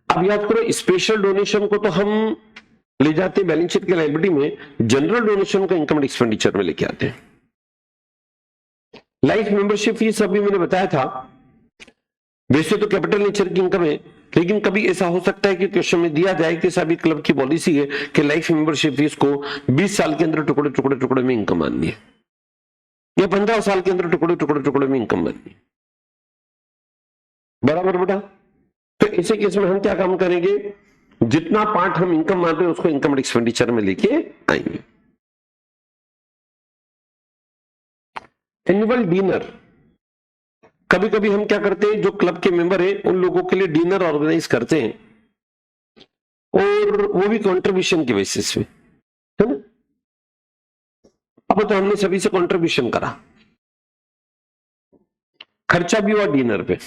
अब याद करो, स्पेशल डोनेशन को तो हम ले जाते बैलेंस शीट के लायबिलिटी में, जनरल डोनेशन का इनकम एक्सपेंडिचर में लेके आते हैं। लाइफ मेंबरशिप फीस अभी मैंने बताया था, वैसे तो कैपिटल नेचर की इनकम है, लेकिन कभी ऐसा हो सकता है कि क्वेश्चन में दिया जाए कि सभी क्लब की पॉलिसी है कि लाइफ मेंबरशिप फीस को 20 साल के अंदर टुकड़े टुकड़े टुकड़े में इनकम आनी है, या 15 साल के अंदर टुकड़े टुकड़े टुकड़े में इनकम आनी है। बराबर बेटा? तो ऐसे केस में हम क्या काम करेंगे, जितना पार्ट हम इनकम मानते हैं उसको इनकम एक्सपेंडिचर में लेके आएंगे। एनुअल डिनर, कभी कभी हम क्या करते हैं, जो क्लब के मेंबर हैं उन लोगों के लिए डिनर ऑर्गेनाइज करते हैं, और वो भी कंट्रीब्यूशन के बेसिस पे, है ना। अब तो हमने सभी से कंट्रीब्यूशन करा, खर्चा भी हुआ डिनर पे,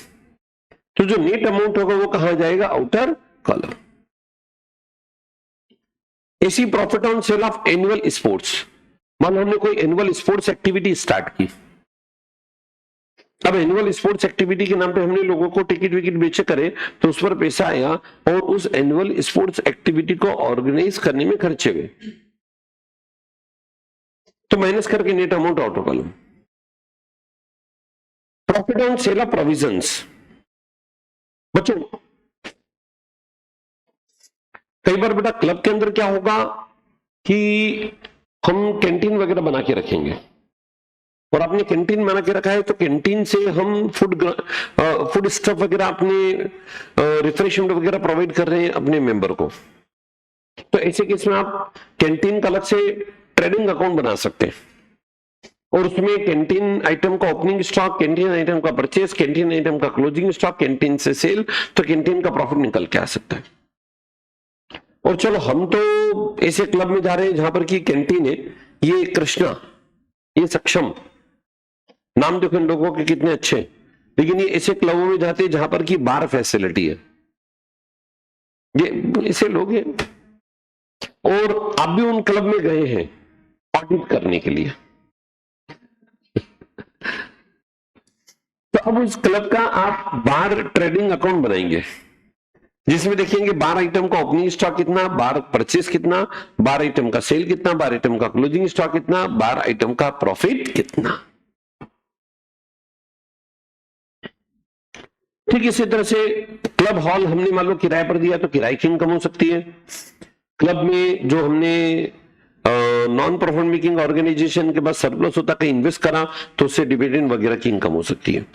तो जो नेट अमाउंट होगा वो कहां जाएगा, आउटर कॉलम। ऐसी profit on sale of annual sports, मान लो हमने कोई एनुअल स्पोर्ट्स एक्टिविटी स्टार्ट की, अब एनुअल स्पोर्ट्स एक्टिविटी के नाम पे हमने लोगों को टिकट विकेट बेचे करे, तो उस पर पैसा आया और उस एनुअल स्पोर्ट्स एक्टिविटी को ऑर्गेनाइज करने में खर्चे हुए, तो माइनस करके नेट अमाउंट आउट कर लो। Profit on sale of provisions, बच्चों कई बार बेटा क्लब के अंदर क्या होगा कि हम कैंटीन वगैरह बना के रखेंगे, और आपने कैंटीन बना के रखा है तो कैंटीन से हम फूड स्टफ वगैरह, अपने रिफ्रेशमेंट वगैरह प्रोवाइड कर रहे हैं अपने मेंबर को, तो ऐसे केस में आप कैंटीन का अलग से ट्रेडिंग अकाउंट बना सकते हैं, और उसमें कैंटीन आइटम का ओपनिंग स्टॉक, कैंटीन आइटम का परचेस, कैंटीन आइटम का क्लोजिंग स्टॉक, कैंटीन से सेल, तो कैंटीन का प्रॉफिट निकल के आ सकता है। और चलो हम तो ऐसे क्लब में जा रहे हैं जहां पर की कैंटीन है, ये कृष्णा, ये सक्षम, नाम देखो इन लोगों के कितने अच्छे, लेकिन ये ऐसे क्लबों में जाते हैं जहां पर की बार फैसिलिटी है, ये ऐसे लोग हैं, और आप भी उन क्लब में गए हैं ऑडिट करने के लिए। तो अब उस क्लब का आप बार ट्रेडिंग अकाउंट बनाएंगे, जिसमें देखेंगे बार आइटम का ओपनिंग स्टॉक कितना, बार परचेस कितना, बार आइटम का सेल कितना, बार आइटम का क्लोजिंग स्टॉक कितना, बार आइटम का प्रॉफिट कितना। ठीक इसी तरह से क्लब हॉल हमने मान लो किराए पर दिया तो किराए की इनकम हो सकती है। क्लब में जो हमने नॉन प्रॉफिट मेकिंग ऑर्गेनाइजेशन के बाद सरप्लस होता कहीं इन्वेस्ट करा तो उससे डिविडेंड वगैरह की इनकम हो सकती है,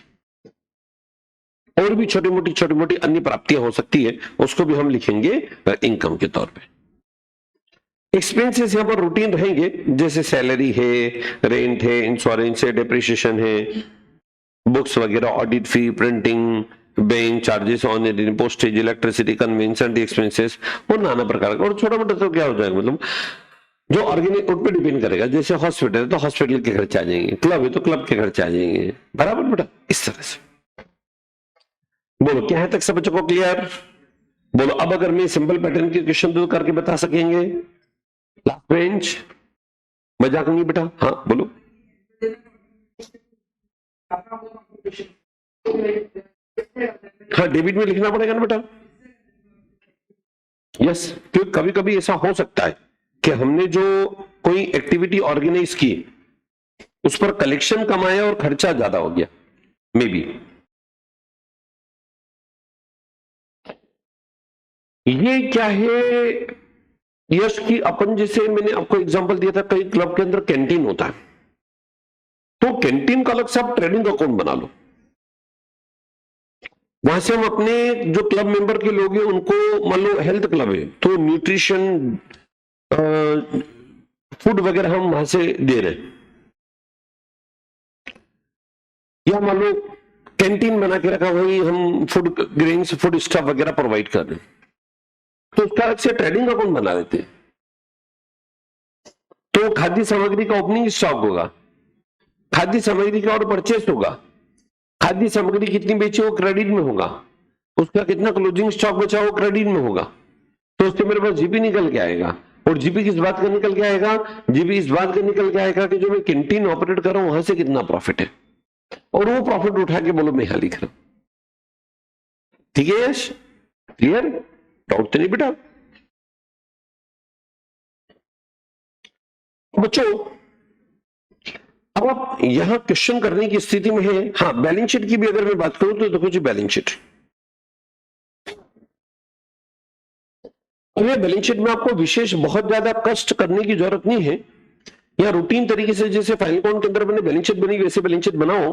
और भी छोटी मोटी अन्य प्राप्तियां हो सकती है, उसको भी हम लिखेंगे इनकम के तौर पे। एक्सपेंसेस यहां पर रूटीन रहेंगे, जैसे सैलरी है, रेंट है, इंश्योरेंस है, डेप्रिसिएशन है, बुक्स वगैरह, audit fee, printing, bank charges on postage, electricity, convention expenses और नाना प्रकार का। और छोटा मोटा तो क्या हो जाएगा, मतलब जो ऑर्गेनिक उस पर डिपेंड करेगा। जैसे हॉस्पिटल है तो हॉस्पिटल के खर्चे आ जाएंगे, क्लब है तो क्लब के खर्चे आ जाएंगे, बराबर बेटा। इस तरह से बोलो, क्या है तक सब बच्चों को क्लियर? बोलो अब अगर मैं सिंपल पैटर्न के क्वेश्चन तो करके बता सकेंगे? लास्ट बेंच, मजाक नहीं बेटा, हाँ बोलो। हाँ डेबिट में लिखना पड़ेगा ना बेटा, यस। क्योंकि कभी कभी ऐसा हो सकता है कि हमने जो कोई एक्टिविटी ऑर्गेनाइज की उस पर कलेक्शन कम आया और खर्चा ज्यादा हो गया, मे बी। ये क्या है यश की, अपन जैसे मैंने आपको एग्जांपल दिया था, कई क्लब के अंदर कैंटीन होता है, तो कैंटीन का अलग से आप ट्रेडिंग अकाउंट बना लो। वहां से हम अपने जो क्लब मेंबर के लोग हैं उनको, मान लो हेल्थ क्लब है तो न्यूट्रिशन फूड वगैरह हम वहां से दे रहे हैं, या मान लो कैंटीन बना के रखा, वही हम फूड ग्रेन्स, फूड स्टफ वगैरह प्रोवाइड कर रहे हैं, तो उसका अलग से ट्रेडिंग अकाउंट बना देते हैं। तो खाद्य सामग्री का ओपनिंग स्टॉक होगा, खाद्य सामग्री का और परचेस होगा, खाद्य सामग्री कितनी बेची वो क्रेडिट में होगा, उसका कितना क्लोजिंग स्टॉक बचा वो क्रेडिट में होगा। तो उससे मेरे पास जीपी निकल के आएगा, और जीपी किस बात का निकल के आएगा? जीपी इस बात का निकल के आएगा कि जो मैं कैंटीन ऑपरेट कर रहा हूं वहां से कितना प्रॉफिट है, और वो प्रॉफिट उठा के बोलो मैं यहां लिख रहा हूं। ठीक है यश, क्लियर? डाउट तो नहीं बेटा? बच्चों अब आप यहां क्वेश्चन करने की स्थिति में है। हाँ बैलेंस शीट की भी अगर मैं बात करूं तो देखो जी, बैलेंस शीट, बैलेंस शीट में आपको विशेष बहुत ज्यादा कष्ट करने की जरूरत नहीं है। या रूटीन तरीके से जैसे फाइल अकाउंट के अंदर मैंने बैलेंस शीट बनी वैसे बैलेंस शीट बनाओ,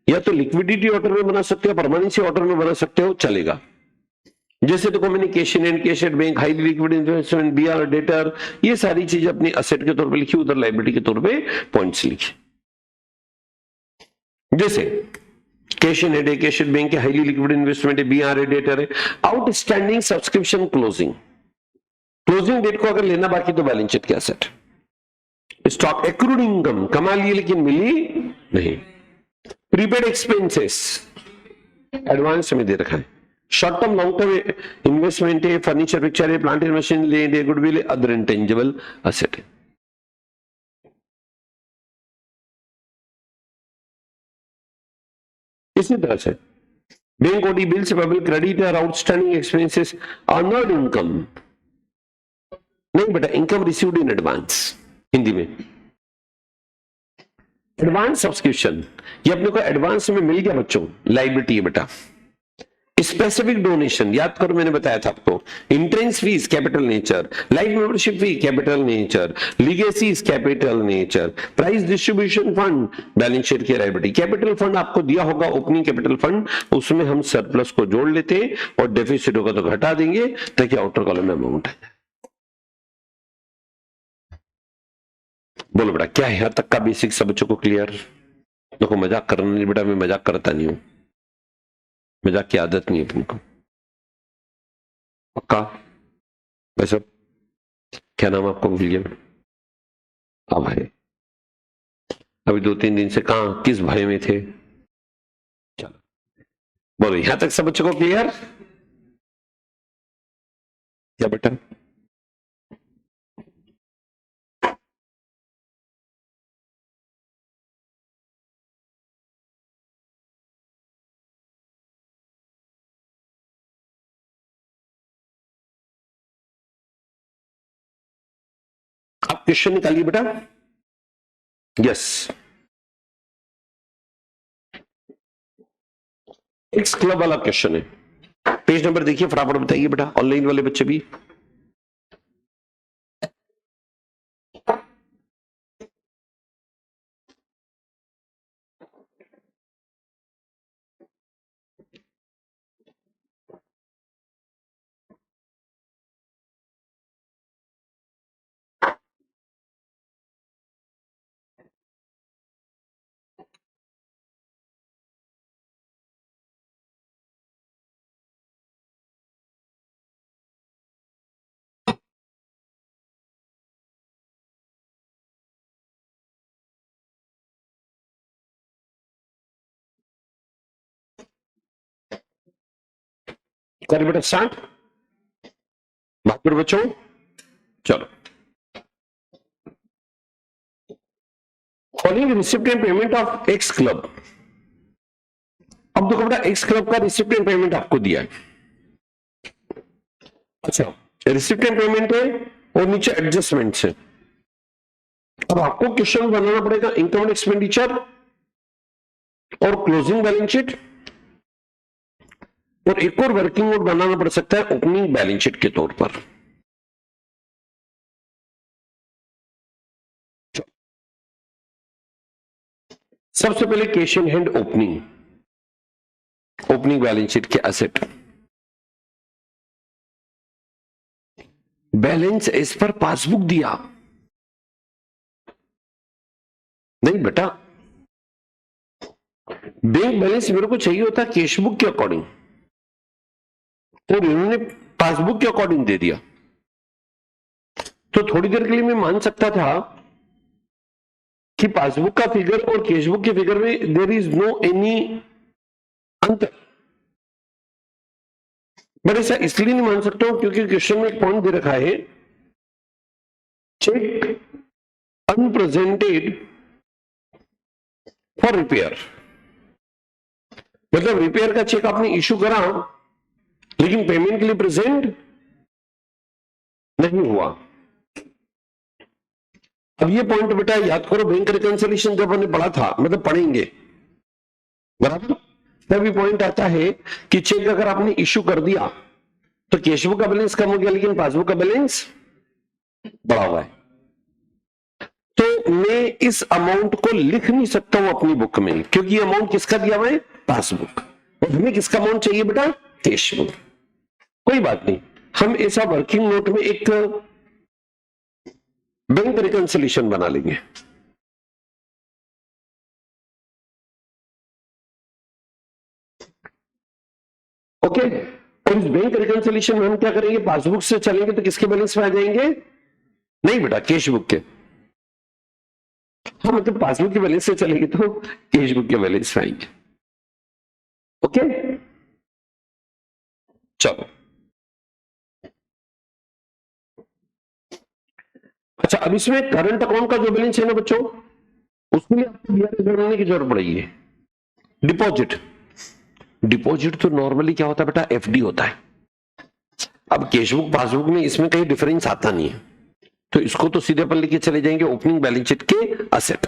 या तो लिक्विडिटी ऑर्डर में बना सकते हो, परमानेंसी ऑर्डर में बना सकते हो, चलेगा। जैसे देखो मैंने cash in hand cash at bank, highly liquid investment, BR, debtor, ये सारी चीजें अपनी असेट के तौर पे लिखी, उधर लाइबिलिटी के तौर पे पॉइंट्स लिखे। जैसे कैश इन एड है, कैश एट बैंक है, हाईली लिक्विड इन्वेस्टमेंट है, बीआर है, डेटर है, outstanding subscription closing, closing date को अगर लेना बाकी तो बैलेंस शीट के एसेट। स्टॉक एक्रूड इनकम, कमा ली लेकिन मिली नहीं। प्रीपेड एक्सपेंसेस एडवांस में दे रखा है। Short term long term investment है, फर्नीचर पिक्चर है, प्लांट एंड मशीन, लैंड है, गुडविल है, अदर इंटेंजिबल एसेट है। इसी तरह से bank OD, bills payable, credit और आउटस्टैंडिंग एक्सपेंसेस, अर्नर्ड इनकम, नहीं बेटा income received in advance, Hindi में एडवांस सब्सक्रिप्शन, ये अपने को एडवांस में मिल गया बच्चों, लाइबिलिटी है बेटा। स्पेसिफिक डोनेशन, याद करो मैंने बताया था आपको, entrance fees capital nature, life membership fee capital nature, legacies capital nature, price distribution fund balance sheet की लायबिलिटी। कैपिटल फंड आपको दिया होगा ओपनिंग कैपिटल फंड, उसमें हम सरप्लस को जोड़ लेते हैं और डेफिसिट होगा तो घटा देंगे ताकि आउटर कॉलम में अमाउंट है। बोलो बेटा क्या है यहां तक का बेसिक सब बच्चों को क्लियर? देखो मजाक करना नहीं बेटा, मैं मजाक करता नहीं हूं, मजाक की आदत नहीं है अपने को, पक्का? वैसे क्या नाम आपको भूल गया? अब है, अभी 2-3 दिन से कहां किस भय में थे? चलो बोलो यहां तक सब बच्चों को क्लियर? क्या बेटा? आप क्वेश्चन निकालिए बेटा। यस, एक्स क्लब वाला क्वेश्चन है। पेज नंबर देखिए, फटाफट बताइए बेटा, ऑनलाइन वाले बच्चे भी। करिए बेटा स्टार्ट। बहादुर बच्चों, चलो। Following recipient payment of x club. अब देखो बेटा, एक्स क्लब का रिसिप्टेंट पेमेंट आपको दिया है। अच्छा, रिसिप्टेंट पेमेंट है और नीचे एडजस्टमेंट है। अब आपको क्वेश्चन बनाना पड़ेगा इनकम एंड एक्सपेंडिचर और क्लोजिंग बैलेंस शीट, और एक और वर्किंग नोट बनाना पड़ सकता है ओपनिंग बैलेंस शीट के तौर पर। सबसे पहले cash in hand opening, opening balance sheet के asset. Balance as per passbook दिया नहीं बेटा, बैंक बैलेंस मेरे को चाहिए होता कैश बुक के अकॉर्डिंग, और इन्होंने पासबुक के अकॉर्डिंग दे दिया। तो थोड़ी देर के लिए मैं मान सकता था कि पासबुक का फिगर और कैश बुक के फिगर में देयर इज नो एनी अंतर, बट ऐसा इसलिए नहीं मान सकता हूं क्योंकि क्वेश्चन में एक पॉइंट दे रखा है, चेक अनप्रेजेंटेड फॉर रिपेयर। मतलब रिपेयर का चेक आपने इशू करा लेकिन पेमेंट के लिए प्रेजेंट नहीं हुआ। अब ये पॉइंट बेटा याद करो, बैंक रिकंसिलिएशन जब हमने पढ़ा था, मतलब पढ़ेंगे बराबर, तभी पॉइंट आता है कि चेक अगर आपने इशू कर दिया तो कैश बुक का बैलेंस कम हो गया लेकिन पासबुक का बैलेंस बढ़ा हुआ है, तो मैं इस अमाउंट को लिख नहीं सकता हूं अपनी बुक में, क्योंकि ये अमाउंट किसका दिया हुआ है? पासबुक। और हमें किसका अमाउंट चाहिए बेटा? Cash book. कोई बात नहीं, हम ऐसा वर्किंग नोट में एक बैंक रिकंसिलिएशन बना लेंगे। ओके, और इस बैंक रिकंसिलिएशन में हम क्या करेंगे? पासबुक से चलेंगे तो किसके बैलेंस में आ जाएंगे? नहीं बेटा, कैश बुक के। हाँ, मतलब पासबुक के बैलेंस से चलेंगे तो कैश बुक के बैलेंस में आएंगे। ओके, चलो। अच्छा, अब इसमें करंट अकाउंट का जो बैलेंस है ना बच्चों, उसके लिए आपको बीआरएस बनाने की जरूरत पड़ेगी। डिपॉजिट, डिपॉजिट तो नॉर्मली क्या होता है बेटा? एफडी होता है। अब कैशबुक पासबुक में इसमें कहीं डिफरेंस आता नहीं है, तो इसको तो सीधे अपन लेके चले जाएंगे ओपनिंग बैलेंस शीट के असेट।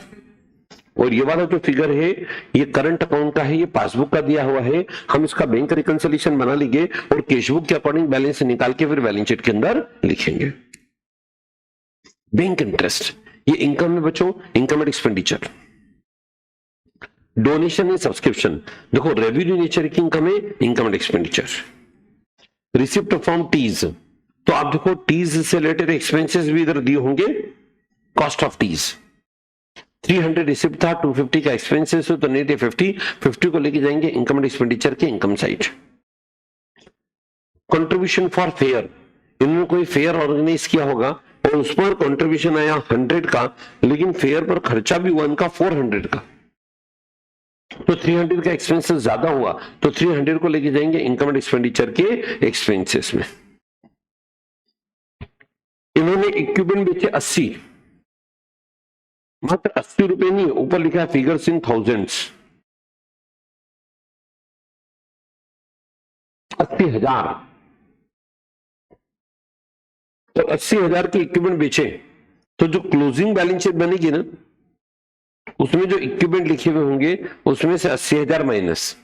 और ये वाला जो फिगर है ये करंट अकाउंट का है, ये पासबुक का दिया हुआ है, हम इसका बैंक रिकंसिलिएशन बना लेंगे और कैशबुक के अकॉर्डिंग बैलेंस निकाल के फिर बैलेंस शीट के अंदर लिखेंगे। बैंक इंटरेस्ट, ये इनकम में बच्चों, income and expenditure. Donation and subscription, देखो रेवेन्यू नेचर की इनकम है, income and expenditure. Receipt from टीज, तो आप देखो टीज से रिलेटेड एक्सपेंसेस भी इधर दिए होंगे, कॉस्ट ऑफ टीज। 300 रिसिप्ट था, 250 का एक्सपेंसेस हो, तो नेट 50 को लेके जाएंगे इनकम एंड एक्सपेंडिचर के income side. Contribution for fair, इन्होंने कोई फेयर ऑर्गेनाइज किया होगा और उस पर कंट्रीब्यूशन आया 100 का, लेकिन फेयर पर खर्चा भी हुआ इनका 400 का, तो 300 का एक्सपेंसेस ज्यादा हुआ, तो 300 को लेके जाएंगे इनकम एंड एक्सपेंडिचर के एक्सपेंसेस में। इन्होंने इक्विपमेंट बेचे 80, मात्र 80 रुपए नहीं, ऊपर लिखा है फिगर्स इन थाउजेंड्स, 80,000। तो 80,000 के इक्विपमेंट बेचे, तो जो क्लोजिंग बैलेंस शीट बनेगी ना, उसमें जो इक्विपमेंट लिखे हुए होंगे उसमें से 80,000 माइनस।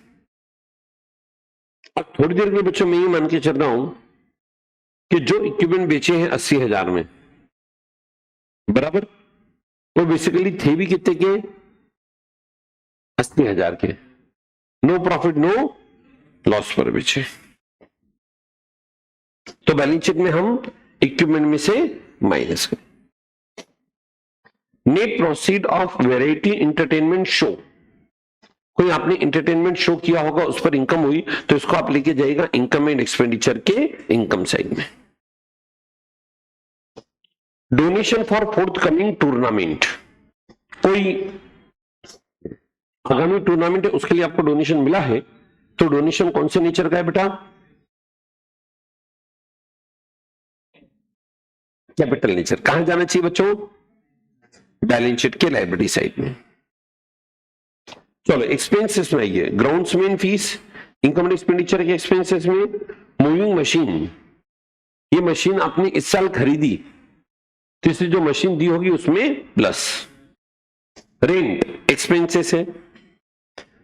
अब थोड़ी देर के बच्चों मैं ये मान के चल रहा हूं कि जो इक्विपमेंट बेचे हैं 80,000 में, बराबर, वो बेसिकली थे भी कितने के? 80,000 के। नो प्रॉफिट नो लॉस पर बेचे। तो बैलेंस शीट में हम इक्विपमेंट में से माइनस करें। Net proceed of variety entertainment show, कोई आपने एंटरटेनमेंट शो किया होगा, उस पर इनकम हुई, तो इसको आप लेके जाएगा इनकम एंड एक्सपेंडिचर के इनकम साइड में। Donation for fourth coming tournament, कोई आगामी टूर्नामेंट है उसके लिए आपको डोनेशन मिला है, तो डोनेशन कौन से नेचर का है बेटा? Capital nature. कहां जाना चाहिए बच्चों? बैलेंस शीट के लायबिलिटी साइड में। चलो एक्सपेंसेस में आइए। Grounds main fees, income and expenditure के एक्सपेंसेस में मूविंग मशीन, ये मशीन आपने इस साल खरीदी, तो इससे जो मशीन दी होगी उसमें प्लस। रेंट एक्सपेंसेस है,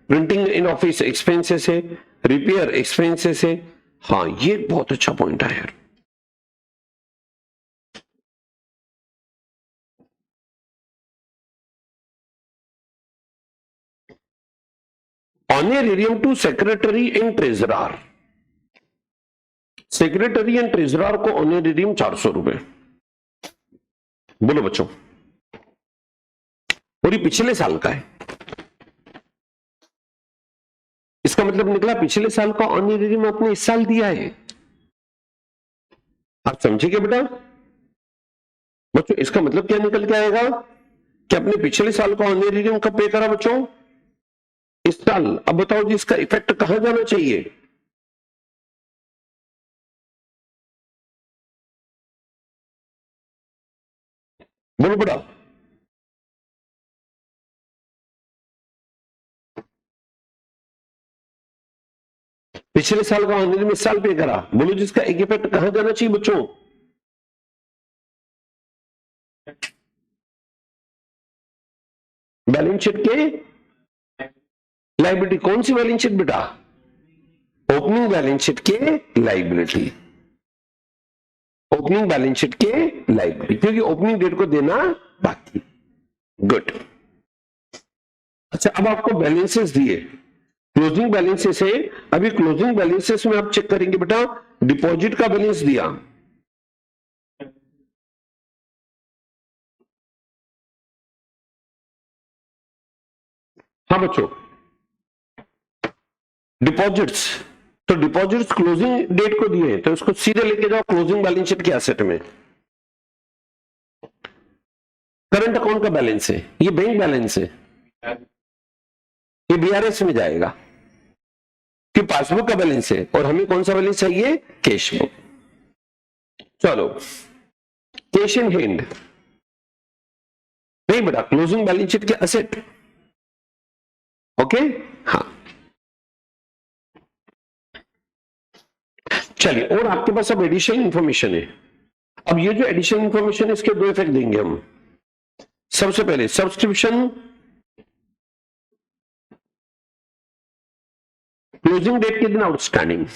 प्रिंटिंग इन ऑफिस एक्सपेंसेस है, रिपेयर एक्सपेंसेस है। हाँ, ये बहुत अच्छा पॉइंट है यार। Honorarium to secretary and treasurer, secretary and treasurer को ऑनरेरियम 400 रुपए। बोलो बच्चों, और ये पिछले साल का है, इसका मतलब निकला पिछले साल का ऑनरेरियम आपने इस साल दिया है। आप समझे क्या बेटा? बच्चों इसका मतलब क्या निकल के आएगा कि आपने पिछले साल का ऑनरेरियम कब पे करा बच्चों? इस साल। अब बताओ जी, इसका इफेक्ट कहां जाना चाहिए? बोलो बेटा। पिछले साल का ऑनरेरियम इस साल पे करा, बोलो जिसका एक इफेक्ट कहां जाना चाहिए बच्चों? बैलेंस शीट के लायबिलिटी। कौन सी बैलेंस शीट बेटा? ओपनिंग बैलेंस शीट के लायबिलिटी, ओपनिंग बैलेंस शीट के लायबिलिटी, क्योंकि ओपनिंग डेट को देना बाकी। गुड। अच्छा, अब आपको बैलेंसेस दिए, क्लोजिंग बैलेंसेस है। अभी क्लोजिंग बैलेंसेस में आप चेक करेंगे बेटा, डिपॉजिट का बैलेंस दिया, हाँ बच्चों, डिपॉजिट्स, तो डिपॉजिट्स क्लोजिंग डेट को दिए, तो उसको सीधे लेके जाओ क्लोजिंग बैलेंस शीट के एसेट में। करंट अकाउंट का बैलेंस है, ये बैंक बैलेंस है, ये बीआरएस में जाएगा कि पासबुक का बैलेंस है, और हमें कौन सा बैलेंस चाहिए? Cash book. चलो, कैश इन हैंड नहीं बेटा, क्लोजिंग बैलेंस शीट के एसेट। ओके, हाँ। चलिए, और आपके पास अब एडिशनल इंफॉर्मेशन है। अब ये जो एडिशनल इंफॉर्मेशन है, इसके दो इफेक्ट देंगे हम। सबसे पहले सब्सक्रिप्शन, क्लोजिंग डेट के दिन आउटस्टैंडिंग,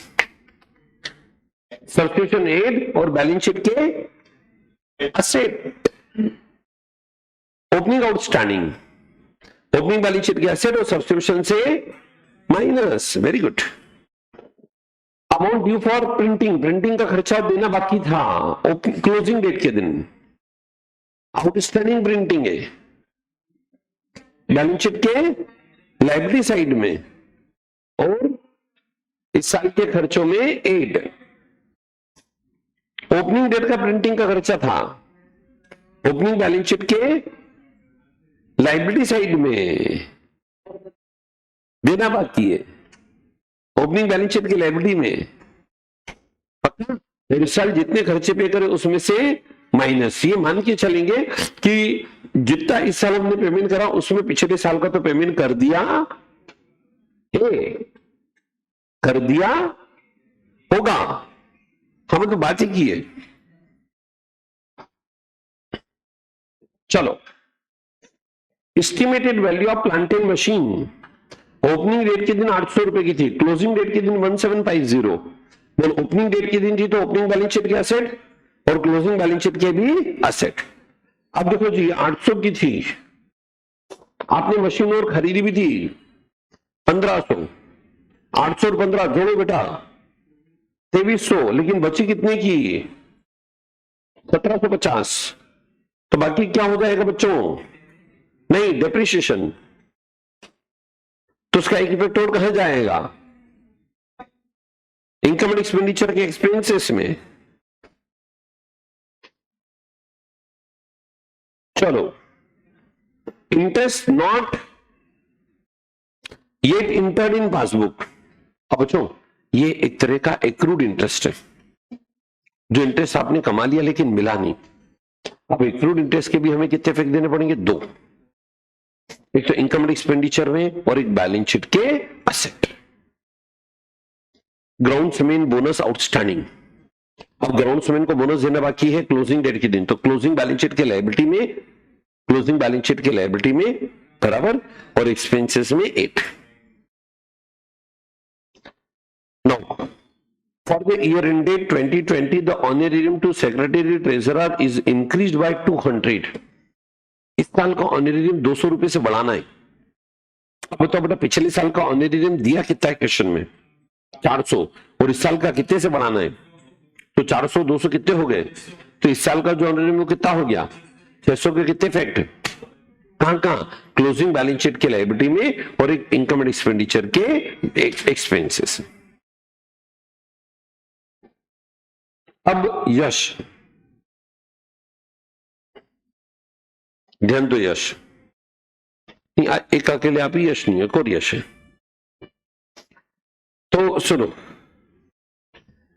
सब्सक्रिप्शन एड और बैलेंस शीट के asset. Opening outstanding, opening balance sheet के एसेट और सब्सक्रिप्शन से minus. Very good. Amount due for printing, printing का खर्चा देना बाकी था क्लोजिंग डेट के दिन, आउटस्टैंडिंग प्रिंटिंग है बैलेंस शीट के लायबिलिटी साइड में, और इस साल के खर्चों में एड। ओपनिंग डेट का प्रिंटिंग का खर्चा था, ओपनिंग बैलेंस शीट के लायबिलिटी साइड में देना बाकी है, ओपनिंग बैलेंस शीट की लायबिलिटी में। पक्का? इस साल जितने खर्चे पे करे उसमें से माइनस, ये मान के चलेंगे कि जितना इस साल हमने पेमेंट करा उसमें पिछले साल का तो पेमेंट कर दिया कर दिया होगा, हमें तो बात ही की है। चलो, estimated value of plant and machine, opening date के दिन 800 रुपए की थी, क्लोजिंग डेट के दिन 1750। ओपनिंग डेट के दिन थी तो ओपनिंग बैलेंस शीट के एसेट और क्लोजिंग बैलेंस शीट के भी एसेट। अब देखो जी, 800 की थी, आपने मशीन और खरीदी भी थी 1500, 800 और 15 जोड़ो बेटा 2300, लेकिन बची कितने की 1750। तो बाकी क्या हो जाएगा बच्चों, नहीं डेप्रिसिएशन, तो उसका एक इफेक्ट और कहां जाएगा, इनकम एंड एक्सपेंडिचर के एक्सपेंसेस में। चलो, interest not yet entered in passbook. अब बच्चों, ये एक तरह का एक्रूड इंटरेस्ट है, जो इंटरेस्ट आपने कमा लिया लेकिन मिला नहीं। अब एक्रूड इंटरेस्ट के भी हमें कितने इफेक्ट देने पड़ेंगे, 2, एक तो इनकम एंड एक्सपेंडिचर में और एक बैलेंस शीट के asset. Grounds main bonus outstanding, अब ग्राउंड्स मेन को बोनस देना बाकी है क्लोजिंग डेट के दिन, तो क्लोजिंग बैलेंस शीट के लायबिलिटी में, क्लोजिंग बैलेंस शीट के लायबिलिटी में बराबर, और एक्सपेंसेस में 8। Now for the year ended 2020 the honorarium to secretary treasurer is increased by 200। इस साल का ऑनरेरियम 200 रुपए से बढ़ाना है। अब तो बेटा पिछले साल का ऑनरेरियम दिया कितना है क्वेश्चन में, 400, और इस साल का कितने से बढ़ाना है, तो 400 200 कितने हो गए, तो इस साल का जो ऑनरेरियम वो कितना हो गया 600 के कितने इफेक्ट, कहां कहां, क्लोजिंग बैलेंस शीट के लायबिलिटी में और एक इनकम एंड एक्सपेंडिचर के एक्सपेंसेस। अब यश, ध्यान दो, यश एक अकेले आप ही यश नहीं है, और यश है। तो सुनो,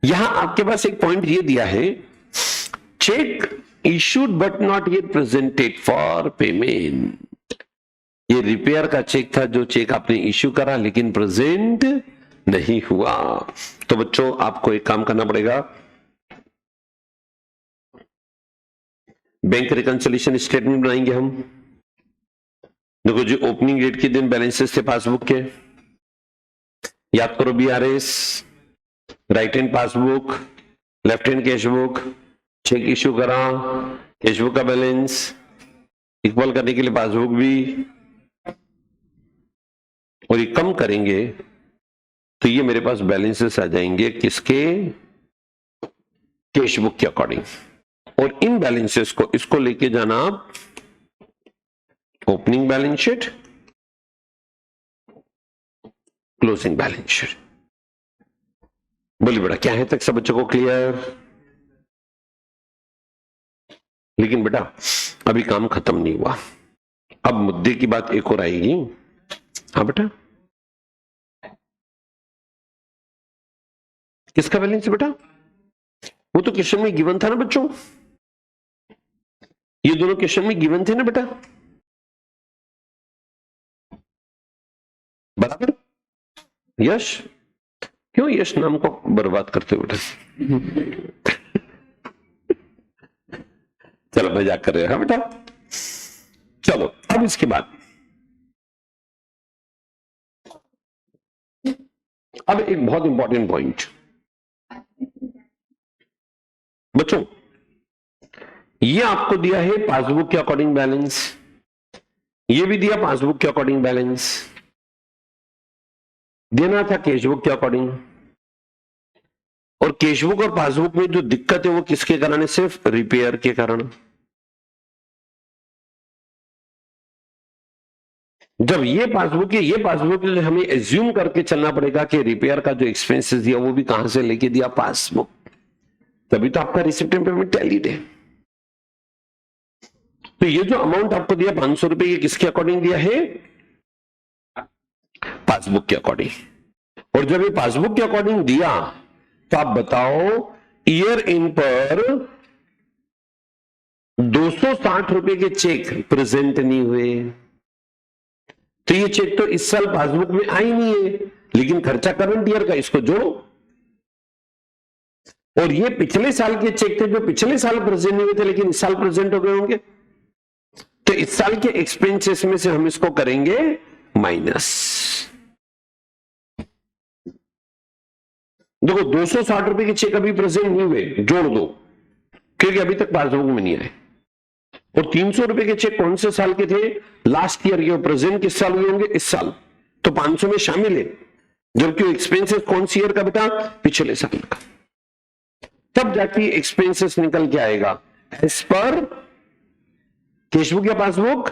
यहां आपके पास एक पॉइंट ये दिया है, check issued but not yet presented for payment. ये रिपेयर का चेक था, जो चेक आपने इश्यू करा लेकिन प्रेजेंट नहीं हुआ। तो बच्चों आपको एक काम करना पड़ेगा, बैंक रिकंसिलिएशन स्टेटमेंट बनाएंगे हम। देखो जी, ओपनिंग डेट के दिन बैलेंसेस थे पासबुक के, याद करो, BRS, right hand passbook, left hand cash book, cheque issue करा, कैश बुक का बैलेंस इक्वल करने के लिए पासबुक भी, और ये कम करेंगे तो ये मेरे पास बैलेंसेस आ जाएंगे किसके, कैश बुक के अकॉर्डिंग। और इन बैलेंसेस को, इसको लेके जाना आप opening balance sheet, closing balance sheet. बोलिए बेटा, क्या है तक सब बच्चों को क्लियर? लेकिन बेटा अभी काम खत्म नहीं हुआ, अब मुद्दे की बात एक और आएगी। हाँ बेटा, किसका बैलेंस है बेटा, वो तो क्वेश्चन में गिवन था ना बच्चों, ये दोनों क्वेश्चन में गिवन थे ना बेटा, बराबर। यश, क्यों यश नाम को बर्बाद करते हो बेटा? चलो मजाक कर रहे हो, हाँ बेटा। चलो अब इसके बाद अब एक बहुत इंपॉर्टेंट पॉइंट बच्चों, ये आपको दिया है पासबुक के अकॉर्डिंग बैलेंस, ये भी दिया पासबुक के अकॉर्डिंग बैलेंस, देना था कैशबुक के अकॉर्डिंग। और कैशबुक और पासबुक में जो दिक्कत है वो किसके कारण है, सिर्फ रिपेयर के कारण। जब ये पासबुक है, ये पासबुक हमें एज्यूम करके चलना पड़ेगा कि रिपेयर का जो एक्सपेंसेस दिया वो भी कहां से लेके दिया, पासबुक, तभी तो आपका रिसिप्ट एंड पेमेंट टैलीड है। तो ये जो अमाउंट आपको दिया 500 रुपए, ये किसके अकॉर्डिंग दिया है, पासबुक के अकॉर्डिंग। और जब ये पासबुक के अकॉर्डिंग दिया तो आप बताओ ईयर एंड पर 260 के चेक प्रेजेंट नहीं हुए, तो ये चेक तो इस साल पासबुक में आई नहीं है, लेकिन खर्चा करंट ईयर का, इसको जोड़ो। और ये पिछले साल के चेक थे जो पिछले साल प्रेजेंट नहीं हुए थे लेकिन इस साल प्रेजेंट हो गए होंगे, तो इस साल के एक्सपेंसेस में से हम इसको करेंगे माइनस। देखो 260 के चेक अभी प्रेजेंट नहीं हुए, जोड़ दो, क्योंकि अभी तक पासबुक में नहीं आए। और 300 रुपए के चेक कौन से साल के थे? लास्ट ईयर के। प्रेजेंट किस साल हुए होंगे? इस साल, तो 500 में शामिल है, जबकि एक्सपेंसेस कौन सी ईयर का बेटा? पिछले साल का। तब जाके एक्सपेंसेस निकल के आएगा एज पर कैशबुक या पासबुक?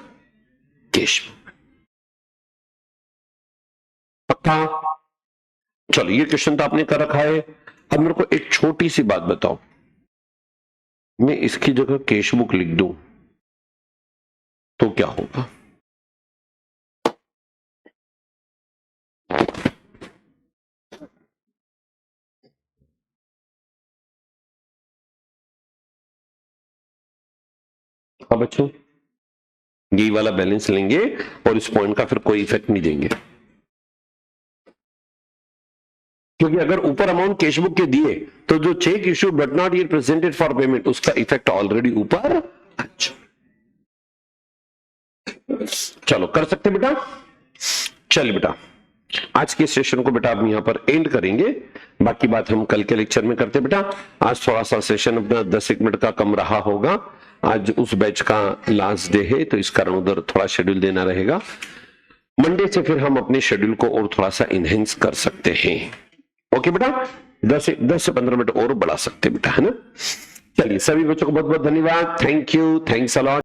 कैशबुक। पक्का? चलो ये क्वेश्चन तो आपने कर रखा है। अब मेरे को एक छोटी सी बात बताओ, मैं इसकी जगह कैशबुक लिख दूं तो क्या होगा? हाँ बच्चों, यही वाला बैलेंस लेंगे और इस पॉइंट का फिर कोई इफेक्ट नहीं देंगे, क्योंकि अगर ऊपर अमाउंट कैशबुक के दिए तो जो cheque issue but not yet presented for payment, उसका इफेक्ट ऑलरेडी ऊपर। अच्छा चलो कर सकते बेटा। चलिए बेटा, आज के सेशन को बेटा हम यहां पर एंड करेंगे, बाकी बात हम कल के लेक्चर में करते बेटा। आज थोड़ा सा सेशन अपना 10 मिनट का कम रहा होगा, आज उस बैच का लास्ट डे है तो इस कारण उधर थोड़ा शेड्यूल देना रहेगा। मंडे से फिर हम अपने शेड्यूल को और थोड़ा सा इनहेंस कर सकते हैं। ओके बेटा, 10 से 15 मिनट और बढ़ा सकते बेटा, है ना। चलिए सभी बच्चों को बहुत बहुत धन्यवाद, thank you, thanks a lot.